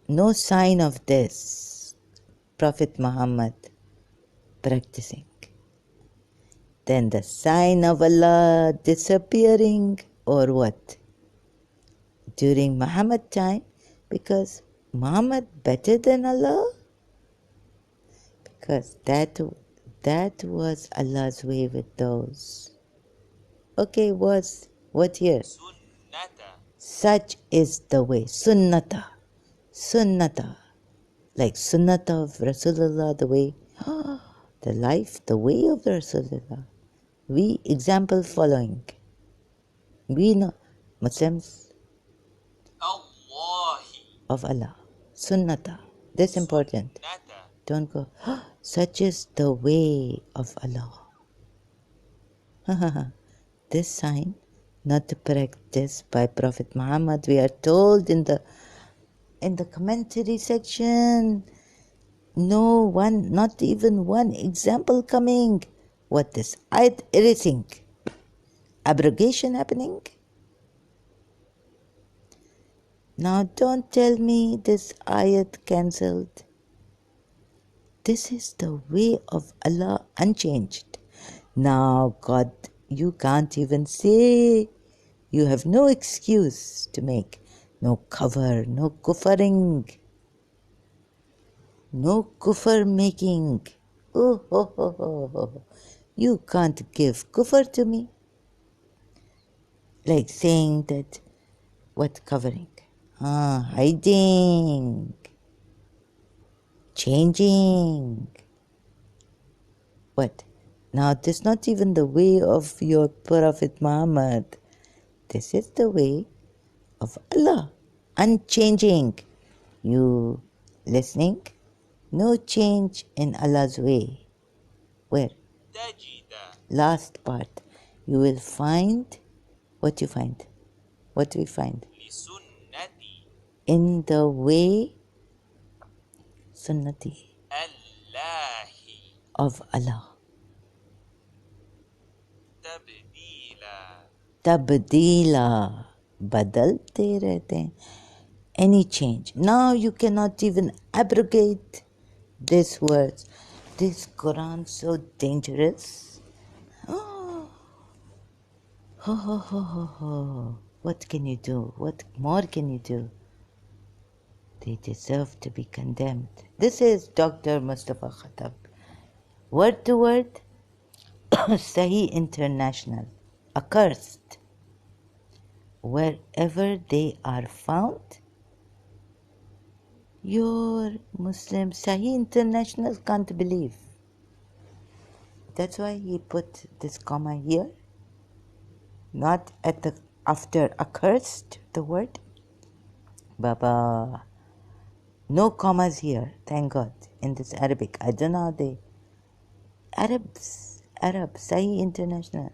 no sign of this Prophet Muhammad practicing. Then the sign of Allah disappearing or what? During Muhammad time, because Muhammad better than Allah? Because that was Allah's way with those. Okay, was what here? Sunnata. Such is the way. Sunnata. Like sunnata of Rasulullah, the way, the life, the way of Rasulullah. We example following. We know Muslims of Allah. Sunnata. That's important. Don't go, such is the way of Allah. This sign not practiced by Prophet Muhammad, we are told in the commentary section. No one, not even one example coming. What this ayat erasing? Abrogation happening? Now don't tell me this ayat cancelled. This is the way of Allah unchanged. Now God, you can't even say, you have no excuse to make. No cover, no kuffering, no kufr making. Oh. You can't give kufr to me. Like saying that, what covering? Hiding, changing. What? Now, this is not even the way of your Prophet Muhammad. This is the way of Allah, unchanging. You listening? No change in Allah's way. Where? Last part. You will find what you find. What do we find? In the way sunnati of Allah. Tabdila. बदलते रहते हैं. Any change. Now you cannot even abrogate these words. This Quran so dangerous. Oh, ho, ho, ho, ho, ho. What can you do? What more can you do? They deserve to be condemned. This is Dr. Mustafa Khattab. Word to word, Sahih International. Accursed. Wherever they are found, your Muslim Sahih International can't believe. That's why he put this comma here, not at the after accursed, the word. Baba. No commas here, thank God, in this Arabic. I don't know how they... Arab, Sahih International.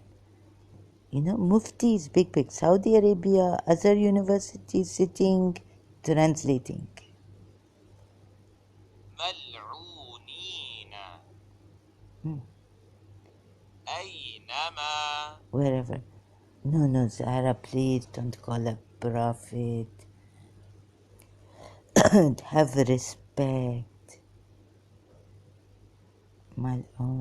You know, muftis, big. Saudi Arabia, Azhar University sitting, translating. Wherever. No, Zahra, please don't call a prophet. Have respect. Mal'onina.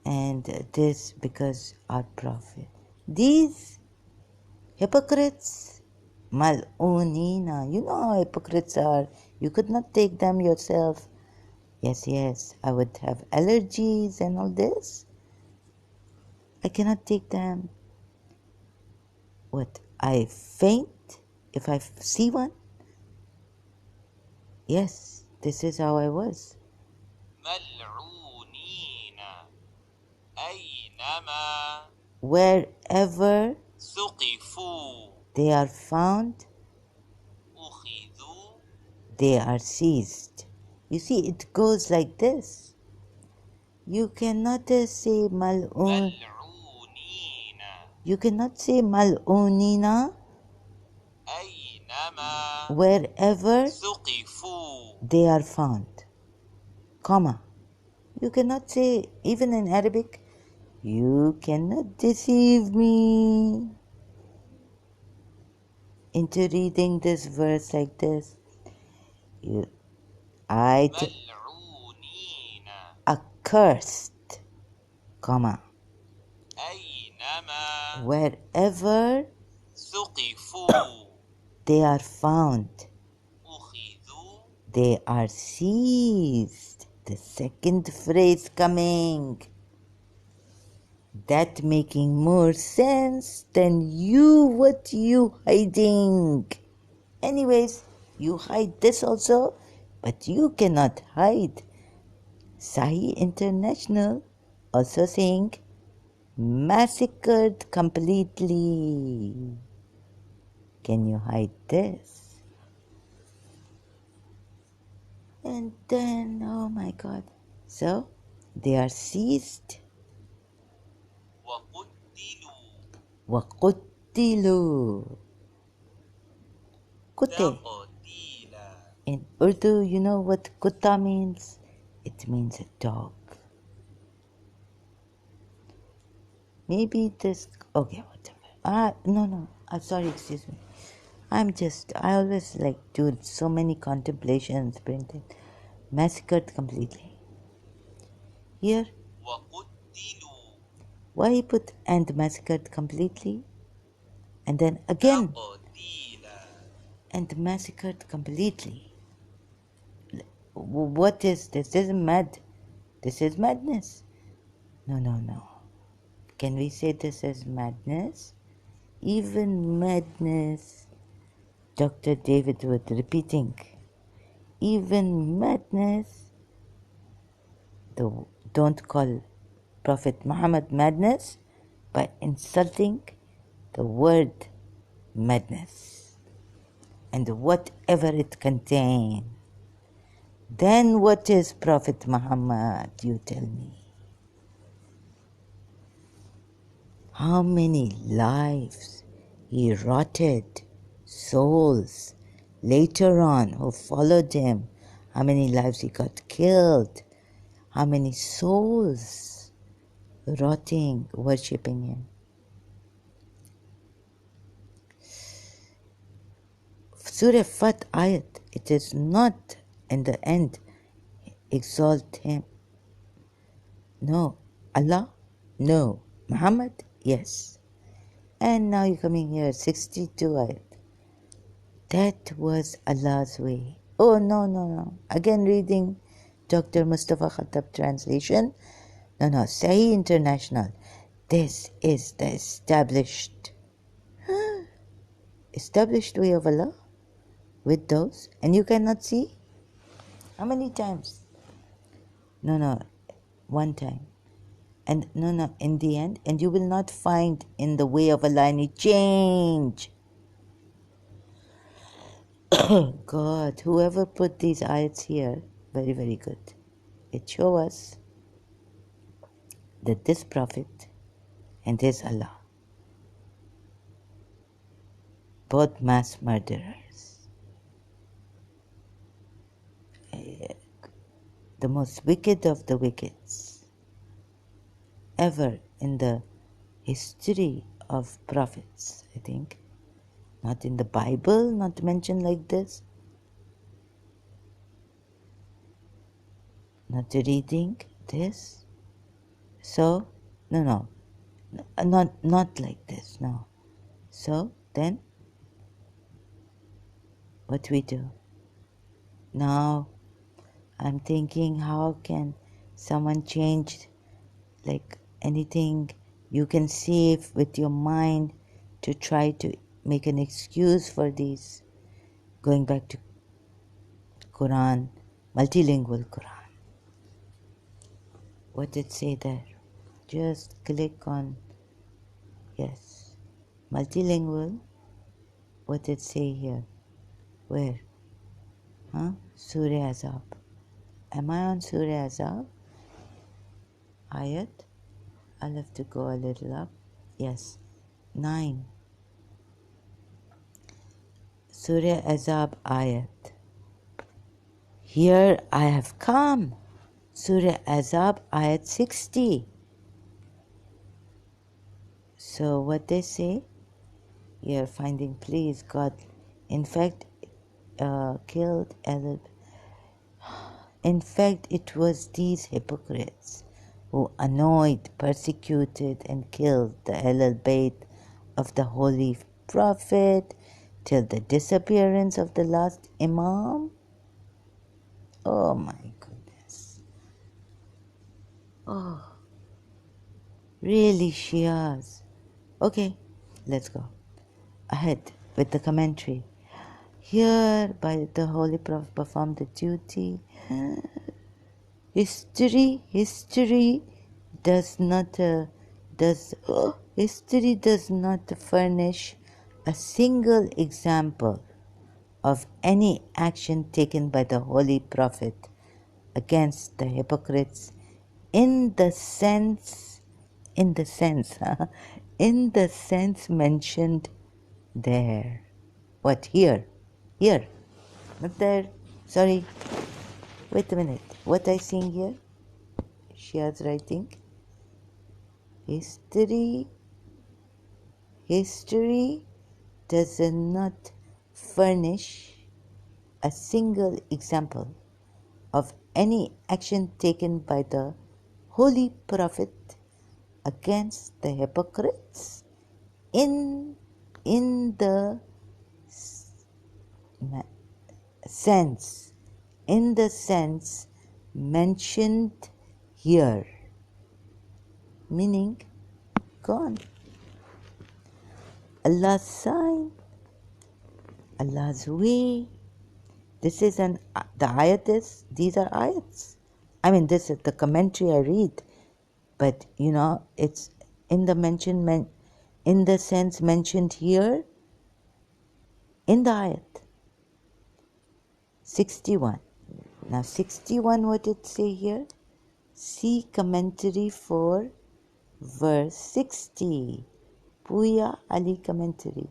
And this because our prophet. These hypocrites, mal'onina. You know how hypocrites are. You could not take them yourself. Yes, I would have allergies and all this. I cannot take them. What? I faint if I see one? Yes, this is how I was. Wherever they are found, they are seized. You see, it goes like this. You cannot say mal'un. You cannot say mal'unina wherever they are found. Comma. You cannot say, even in Arabic, you cannot deceive me into reading this verse like this. Accursed, comma. Wherever they are found, they are seized. The second phrase coming. That making more sense than what you hiding. Anyways, you hide this also, but you cannot hide. Sahih International also saying massacred completely. Can you hide this? And then, oh my God. So, they are seized. وَقُتِّلُوا. Kutte. In Urdu, you know what kutta means? It means a dog. Maybe this... Okay, whatever. No. Sorry, excuse me. I always do so many contemplations, printed. Massacred completely. Here, why he put and massacred completely? And then again, and massacred completely. What is this? This is mad. This is madness. No. Can we say this is madness? Even madness, Dr. David was repeating, even madness. Don't call Prophet Muhammad madness by insulting the word madness and whatever it contains. Then what is Prophet Muhammad, you tell me? How many lives he rotted, souls later on who followed him, how many lives he got killed, how many souls rotting, worshipping him. Surah Fat ayat, it is not in the end exalt him. No. Allah? No. Muhammad? Yes. And now you're coming here, 62 ayat. That was Allah's way. Oh, no. Again reading Dr. Mustafa Khattab translation. No, Sahih International. This is the established way of Allah with those. And you cannot see? How many times? No, one time. And no, in the end, and you will not find in the way of Allah any change. God, whoever put these ayats here, very, very good. It shows us that this Prophet and this Allah, both mass murderers, the most wicked of the wicked, ever in the history of prophets, I think. Not in the Bible, not mentioned like this. Not reading this. So, no, not like this, no. So, then, what we do? Now, I'm thinking, how can someone change, like anything you can see with your mind to try to make an excuse for these, going back to Quran, multilingual Quran. What did it say there? Just click on, yes, multilingual. What did it say here? Where? Surah Azab. Am I on Surah Azab? Ayat? I'll have to go a little up. Yes, 9. Surah Azab Ayat. Here I have come. Surah Azab Ayat 60. So what they say? You're finding, please God, in fact, killed Elul. In fact, it was these hypocrites who annoyed, persecuted, and killed the Ahlul Bayt of the Holy Prophet till the disappearance of the last Imam. Oh my goodness. Oh, really, Shias. Okay, let's go ahead with the commentary. Here, by the Holy Prophet performed the duty. History does not furnish a single example of any action taken by the Holy Prophet against the hypocrites in the sense mentioned there. What, here, not there. Sorry, wait a minute. What I seeing here? Shia's writing. History does not furnish a single example of any action taken by the Holy Prophet against the hypocrites in the sense mentioned here, meaning gone. Allah's sign, Allah's way, This is the ayat is, these are ayats. I mean, this is the commentary I read, but it's in in the sense mentioned here in the ayat. 61. Now 61, what did it say here? See commentary for verse 60. Puya Ali commentary.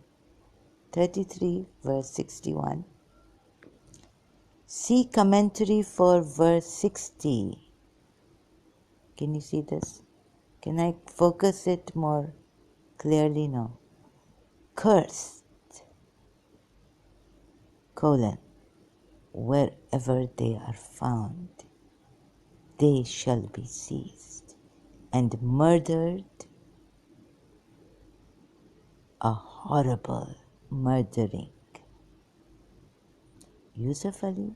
33 verse 61. See commentary for verse 60. Can you see this? Can I focus it more clearly now? Cursed, colon, wherever they are found, they shall be seized and murdered a horrible murdering. Yusuf Ali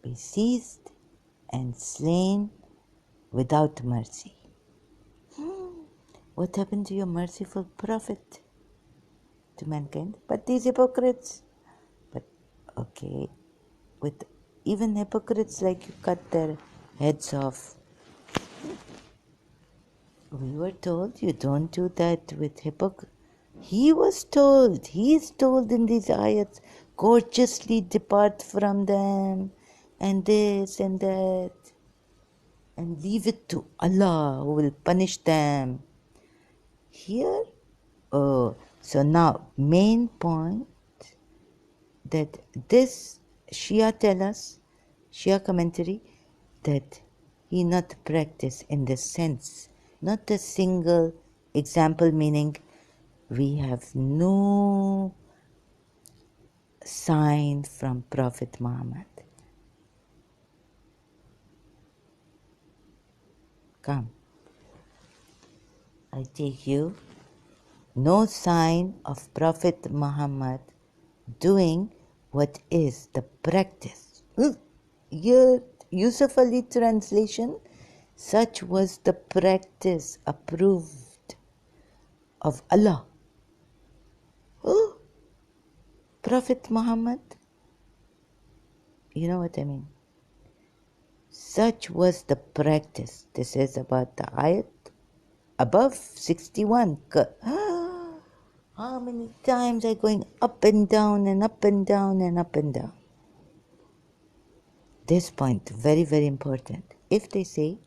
be seized and slain without mercy. What happened to your merciful prophet to mankind? But these hypocrites, but okay, with even hypocrites like you cut their heads off. We were told you don't do that with hypocrites. He is told in these ayats, courteously depart from them, and this and that, and leave it to Allah who will punish them. Here, so now, main point that this Shia tell us, Shia commentary, that he not practice in the sense, not a single example, meaning we have no sign from Prophet Muhammad. Come, I take you. No sign of Prophet Muhammad doing what is the practice. Here, Yusuf Ali translation, such was the practice approved of Allah. Prophet Muhammad, you know what I mean? Such was the practice. This is about the ayat above 61. How many times are going up and down and up and down and up and down? This point, very, very important. If they say,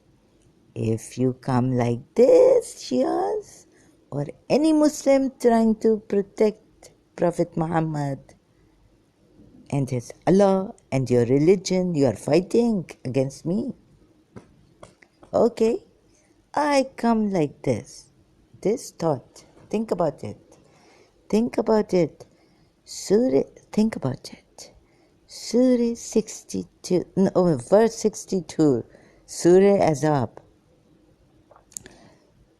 if you come like this, Shias, or any Muslim trying to protect Prophet Muhammad and his Allah and your religion, you are fighting against me. Okay, I come like this. This thought, think about it. Think about it. Think about it. Surah 62, no, verse 62, Surah Azab.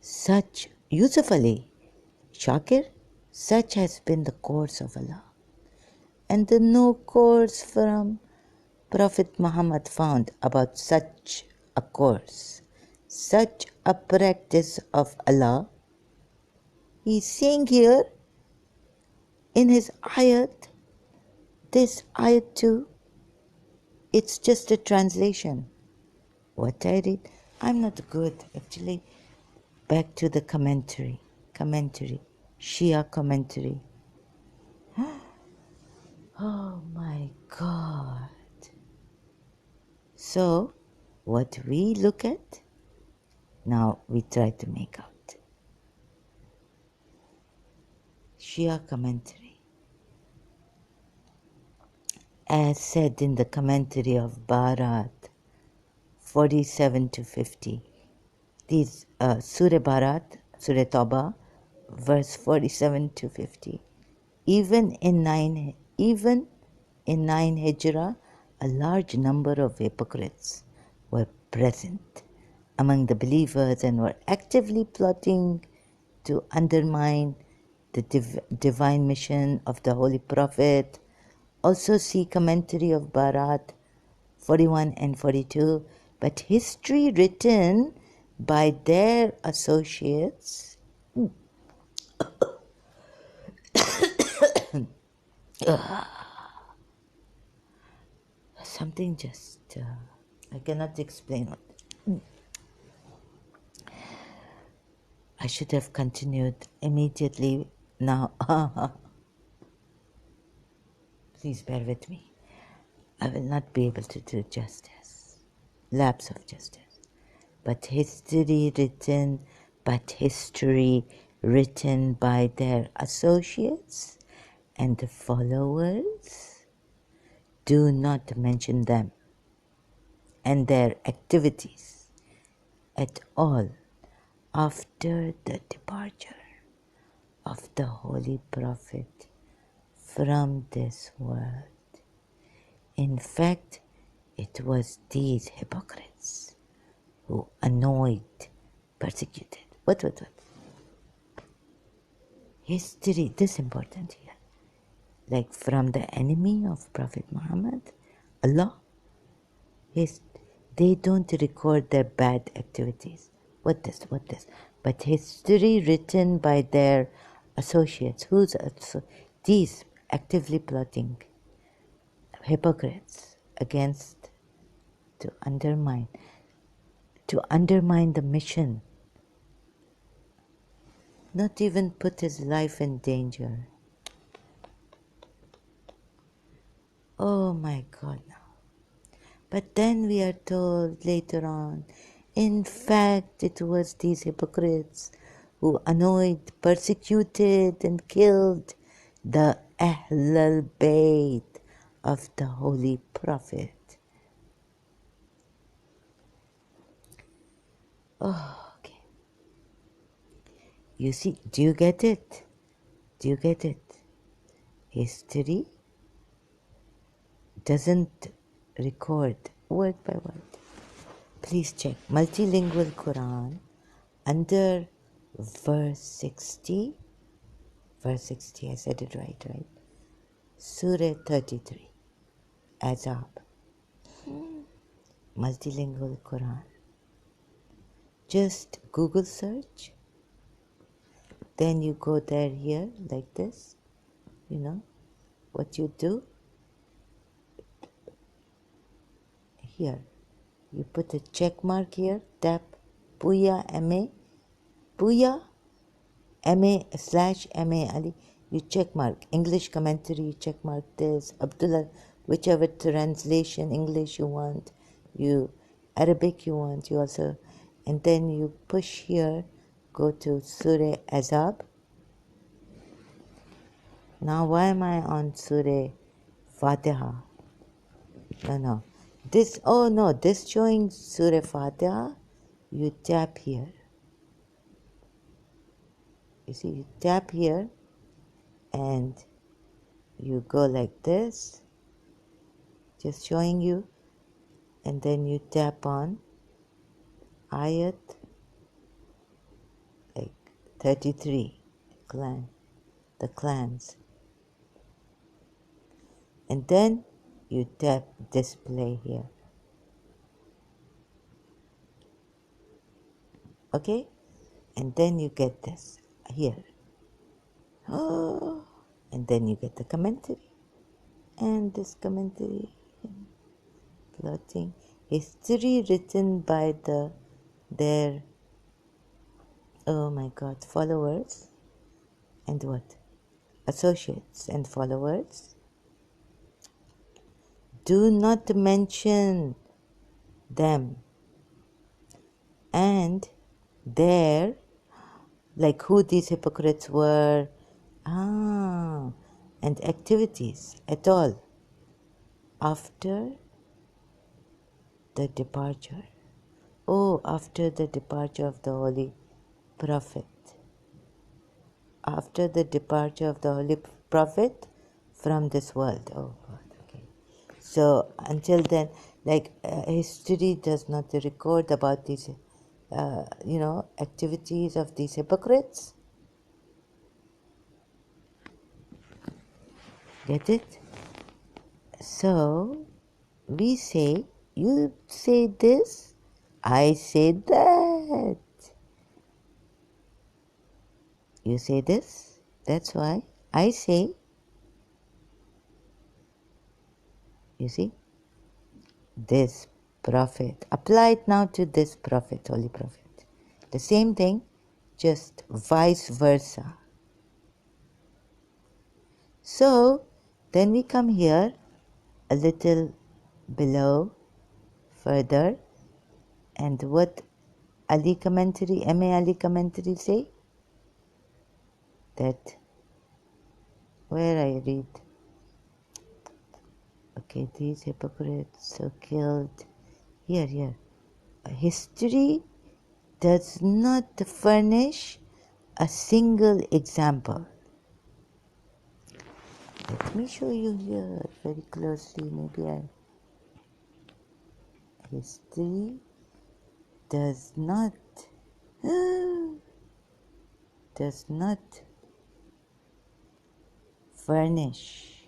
Such, Yusuf Ali, Shakir, such has been the course of Allah. And the no course from Prophet Muhammad found about such a course, such a practice of Allah. He's saying here in his ayat, this ayat too, it's just a translation. What I read, I'm not good actually. Back to the commentary, Shia commentary. Oh my God. So, what we look at, now we try to make out. Shia commentary. As said in the commentary of Bharat 47 to 50. These Surah Bharat, Surah Tawbah, verse 47 to 50. Even in 9 Hijrah, a large number of hypocrites were present among the believers and were actively plotting to undermine the divine mission of the Holy Prophet. Also see commentary of Bharat 41 and 42. But history written by their associates something just, I cannot explain what. I should have continued immediately now. Please bear with me. I will not be able to do justice, lapse of justice. But history written by their associates and followers, do not mention them and their activities at all after the departure of the Holy Prophet from this world. In fact, it was these hypocrites who annoyed, persecuted. What? History, this important here. Like from the enemy of Prophet Muhammad, Allah, they don't record their bad activities. What this? But history written by their associates, these actively plotting hypocrites against to undermine the mission, not even put his life in danger. Oh my God, no. But then we are told later on, in fact, it was these hypocrites who annoyed, persecuted, and killed the Ahl al-Bayt of the Holy Prophet. Oh, okay. You see, do you get it? History doesn't record word by word. Please check multilingual Quran under verse 60. Verse 60, I said it right? Surah 33, Azab. Multilingual Quran. Just Google search. Then you go there here like this. You know what you do? Here. You put a check mark here. Tap Puya M.A. Puya MA/MA Ali. You check mark. English commentary, you check mark this. Abdullah, whichever translation, English you want. You Arabic you want. You also, and then you push here. Go to Surah Azab. Now why am I on Surah Fatiha? No. This showing Surah Fatiha. You tap here. You see, you tap here and you go like this, just showing you, and then you tap on Ayat like 33, the clans, and then you tap display here. Okay, and then you get this here. Oh, and then you get the commentary, and this commentary, plotting history written by their oh my God, followers and what? Associates and followers. Do not mention them and their, like who these hypocrites were, and activities at all after the departure. Oh, after the departure of the Holy Prophet. After the departure of the Holy Prophet from this world. Oh God, okay. So until then, like history does not record about these, activities of these hypocrites. Get it? So we say, you say this, I say that. You say this, that's why I say, you see, this prophet. Apply it now to this prophet, holy prophet. The same thing, just vice versa. So then we come here a little below further, and what Ali commentary, M.A. Ali commentary say? That, where I read, okay, these hypocrites are killed. Here. History does not furnish a single example. Let me show you here very closely. History does not furnish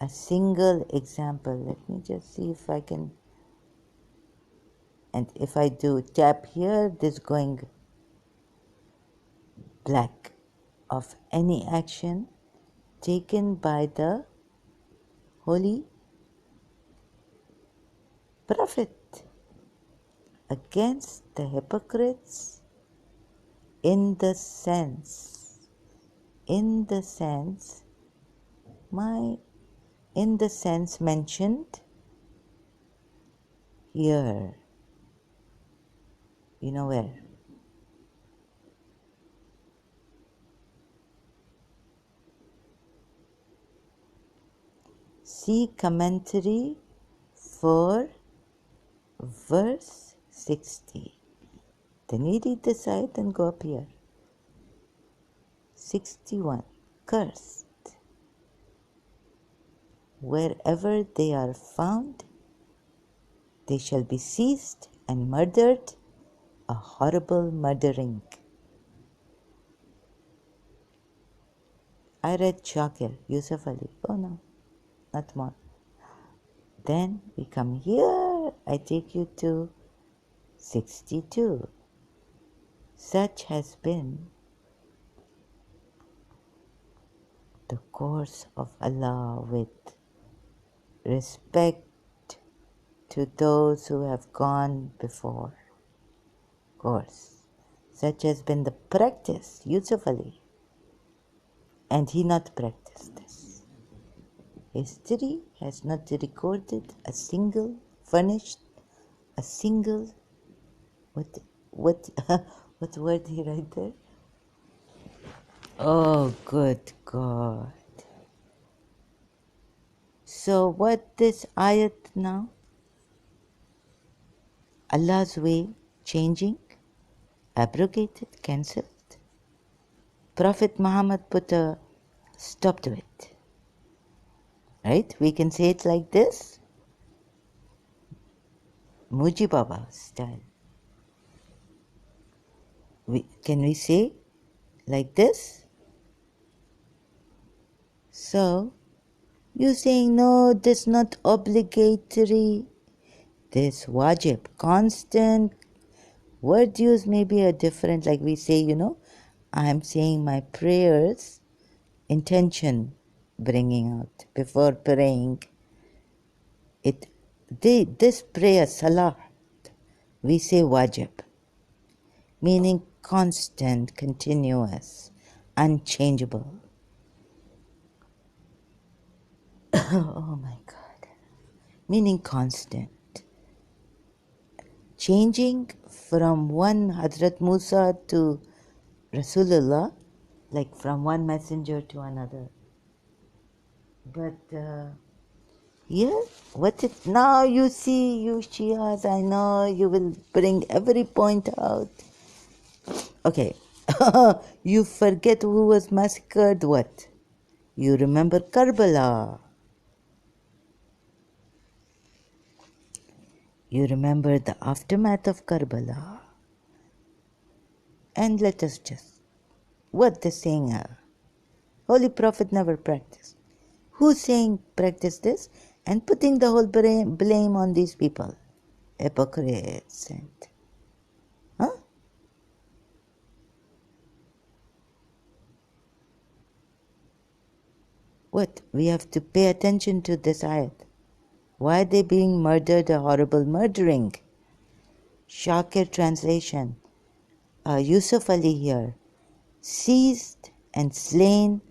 a single example. Let me just see if I can. And if I do tap here, this going black, of any action taken by the holy prophet against the hypocrites in the sense mentioned here. You know where? See commentary for verse 60. Then we read this ayat and go up here. 61. Cursed. Wherever they are found, they shall be seized and murdered, a horrible murdering. I read Shakir, Yusuf Ali. Oh no, not more. Then we come here. I take you to 62. Such has been the course of Allah with respect to those who have gone before. Course. Such has been the practice, Yusuf Ali. And he not practiced this. History has not recorded a single, furnished a single, what what word he write there? Oh, good God. So what this ayat now? Allah's way changing, abrogated, cancelled. Prophet Muhammad put a stop to it. Right? We can say it like this. Muji Baba style. Can we say like this? So, you saying no, this not obligatory. This wajib, constant. Word use may be a different, like we say, I'm saying my prayers, intention bringing out before praying. This prayer, salah, we say wajib, meaning constant, continuous, unchangeable. Oh my God. Meaning constant. Changing from one Hadrat Musa to Rasulullah, like from one messenger to another. But now you see, you Shias, I know you will bring every point out. Okay, you forget who was massacred, what? You remember Karbala. You remember the aftermath of Karbala. And let us just, what the saying Holy Prophet never practiced. Who's saying practice this? And putting the whole blame on these people. Hypocrites and... Huh? What? We have to pay attention to this ayat. Why are they being murdered? A horrible murdering. Shakir translation. Yusuf Ali here. Seized and slain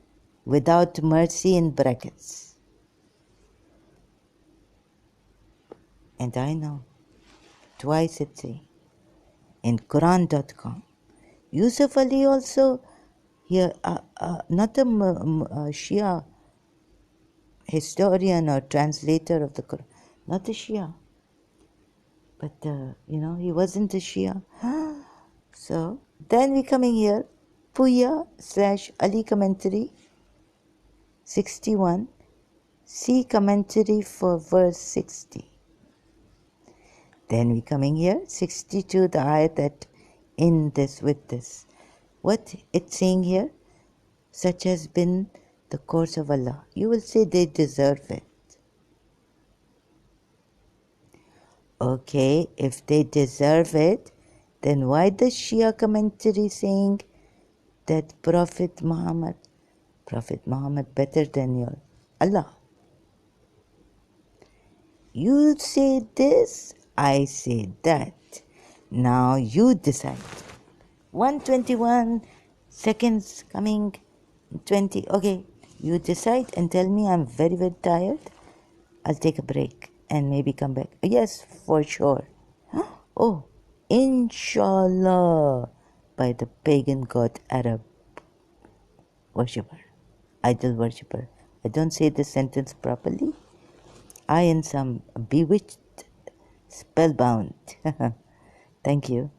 without mercy in brackets. And I know. Twice it's in Quran.com. Yusuf Ali also here, not a Shia historian or translator of the Quran, not a Shia, but he wasn't a Shia. So then we coming here, Puya/Ali commentary 61, see commentary for verse 60. Then we coming here 62, the ayat that in this with this. What it's saying here? Such has been the course of Allah. You will say they deserve it. Okay, if they deserve it, then why the Shia commentary saying that Prophet Muhammad better than your Allah? You say this, I say that. Now you decide. 121 seconds coming, 20. Okay, you decide and tell me. I'm very, very tired. I'll take a break and maybe come back. Yes, for sure. Oh, Inshallah, by the pagan god Arab worshipper, idol worshipper. I don't say this sentence properly. I am some bewitched, spellbound. Thank you.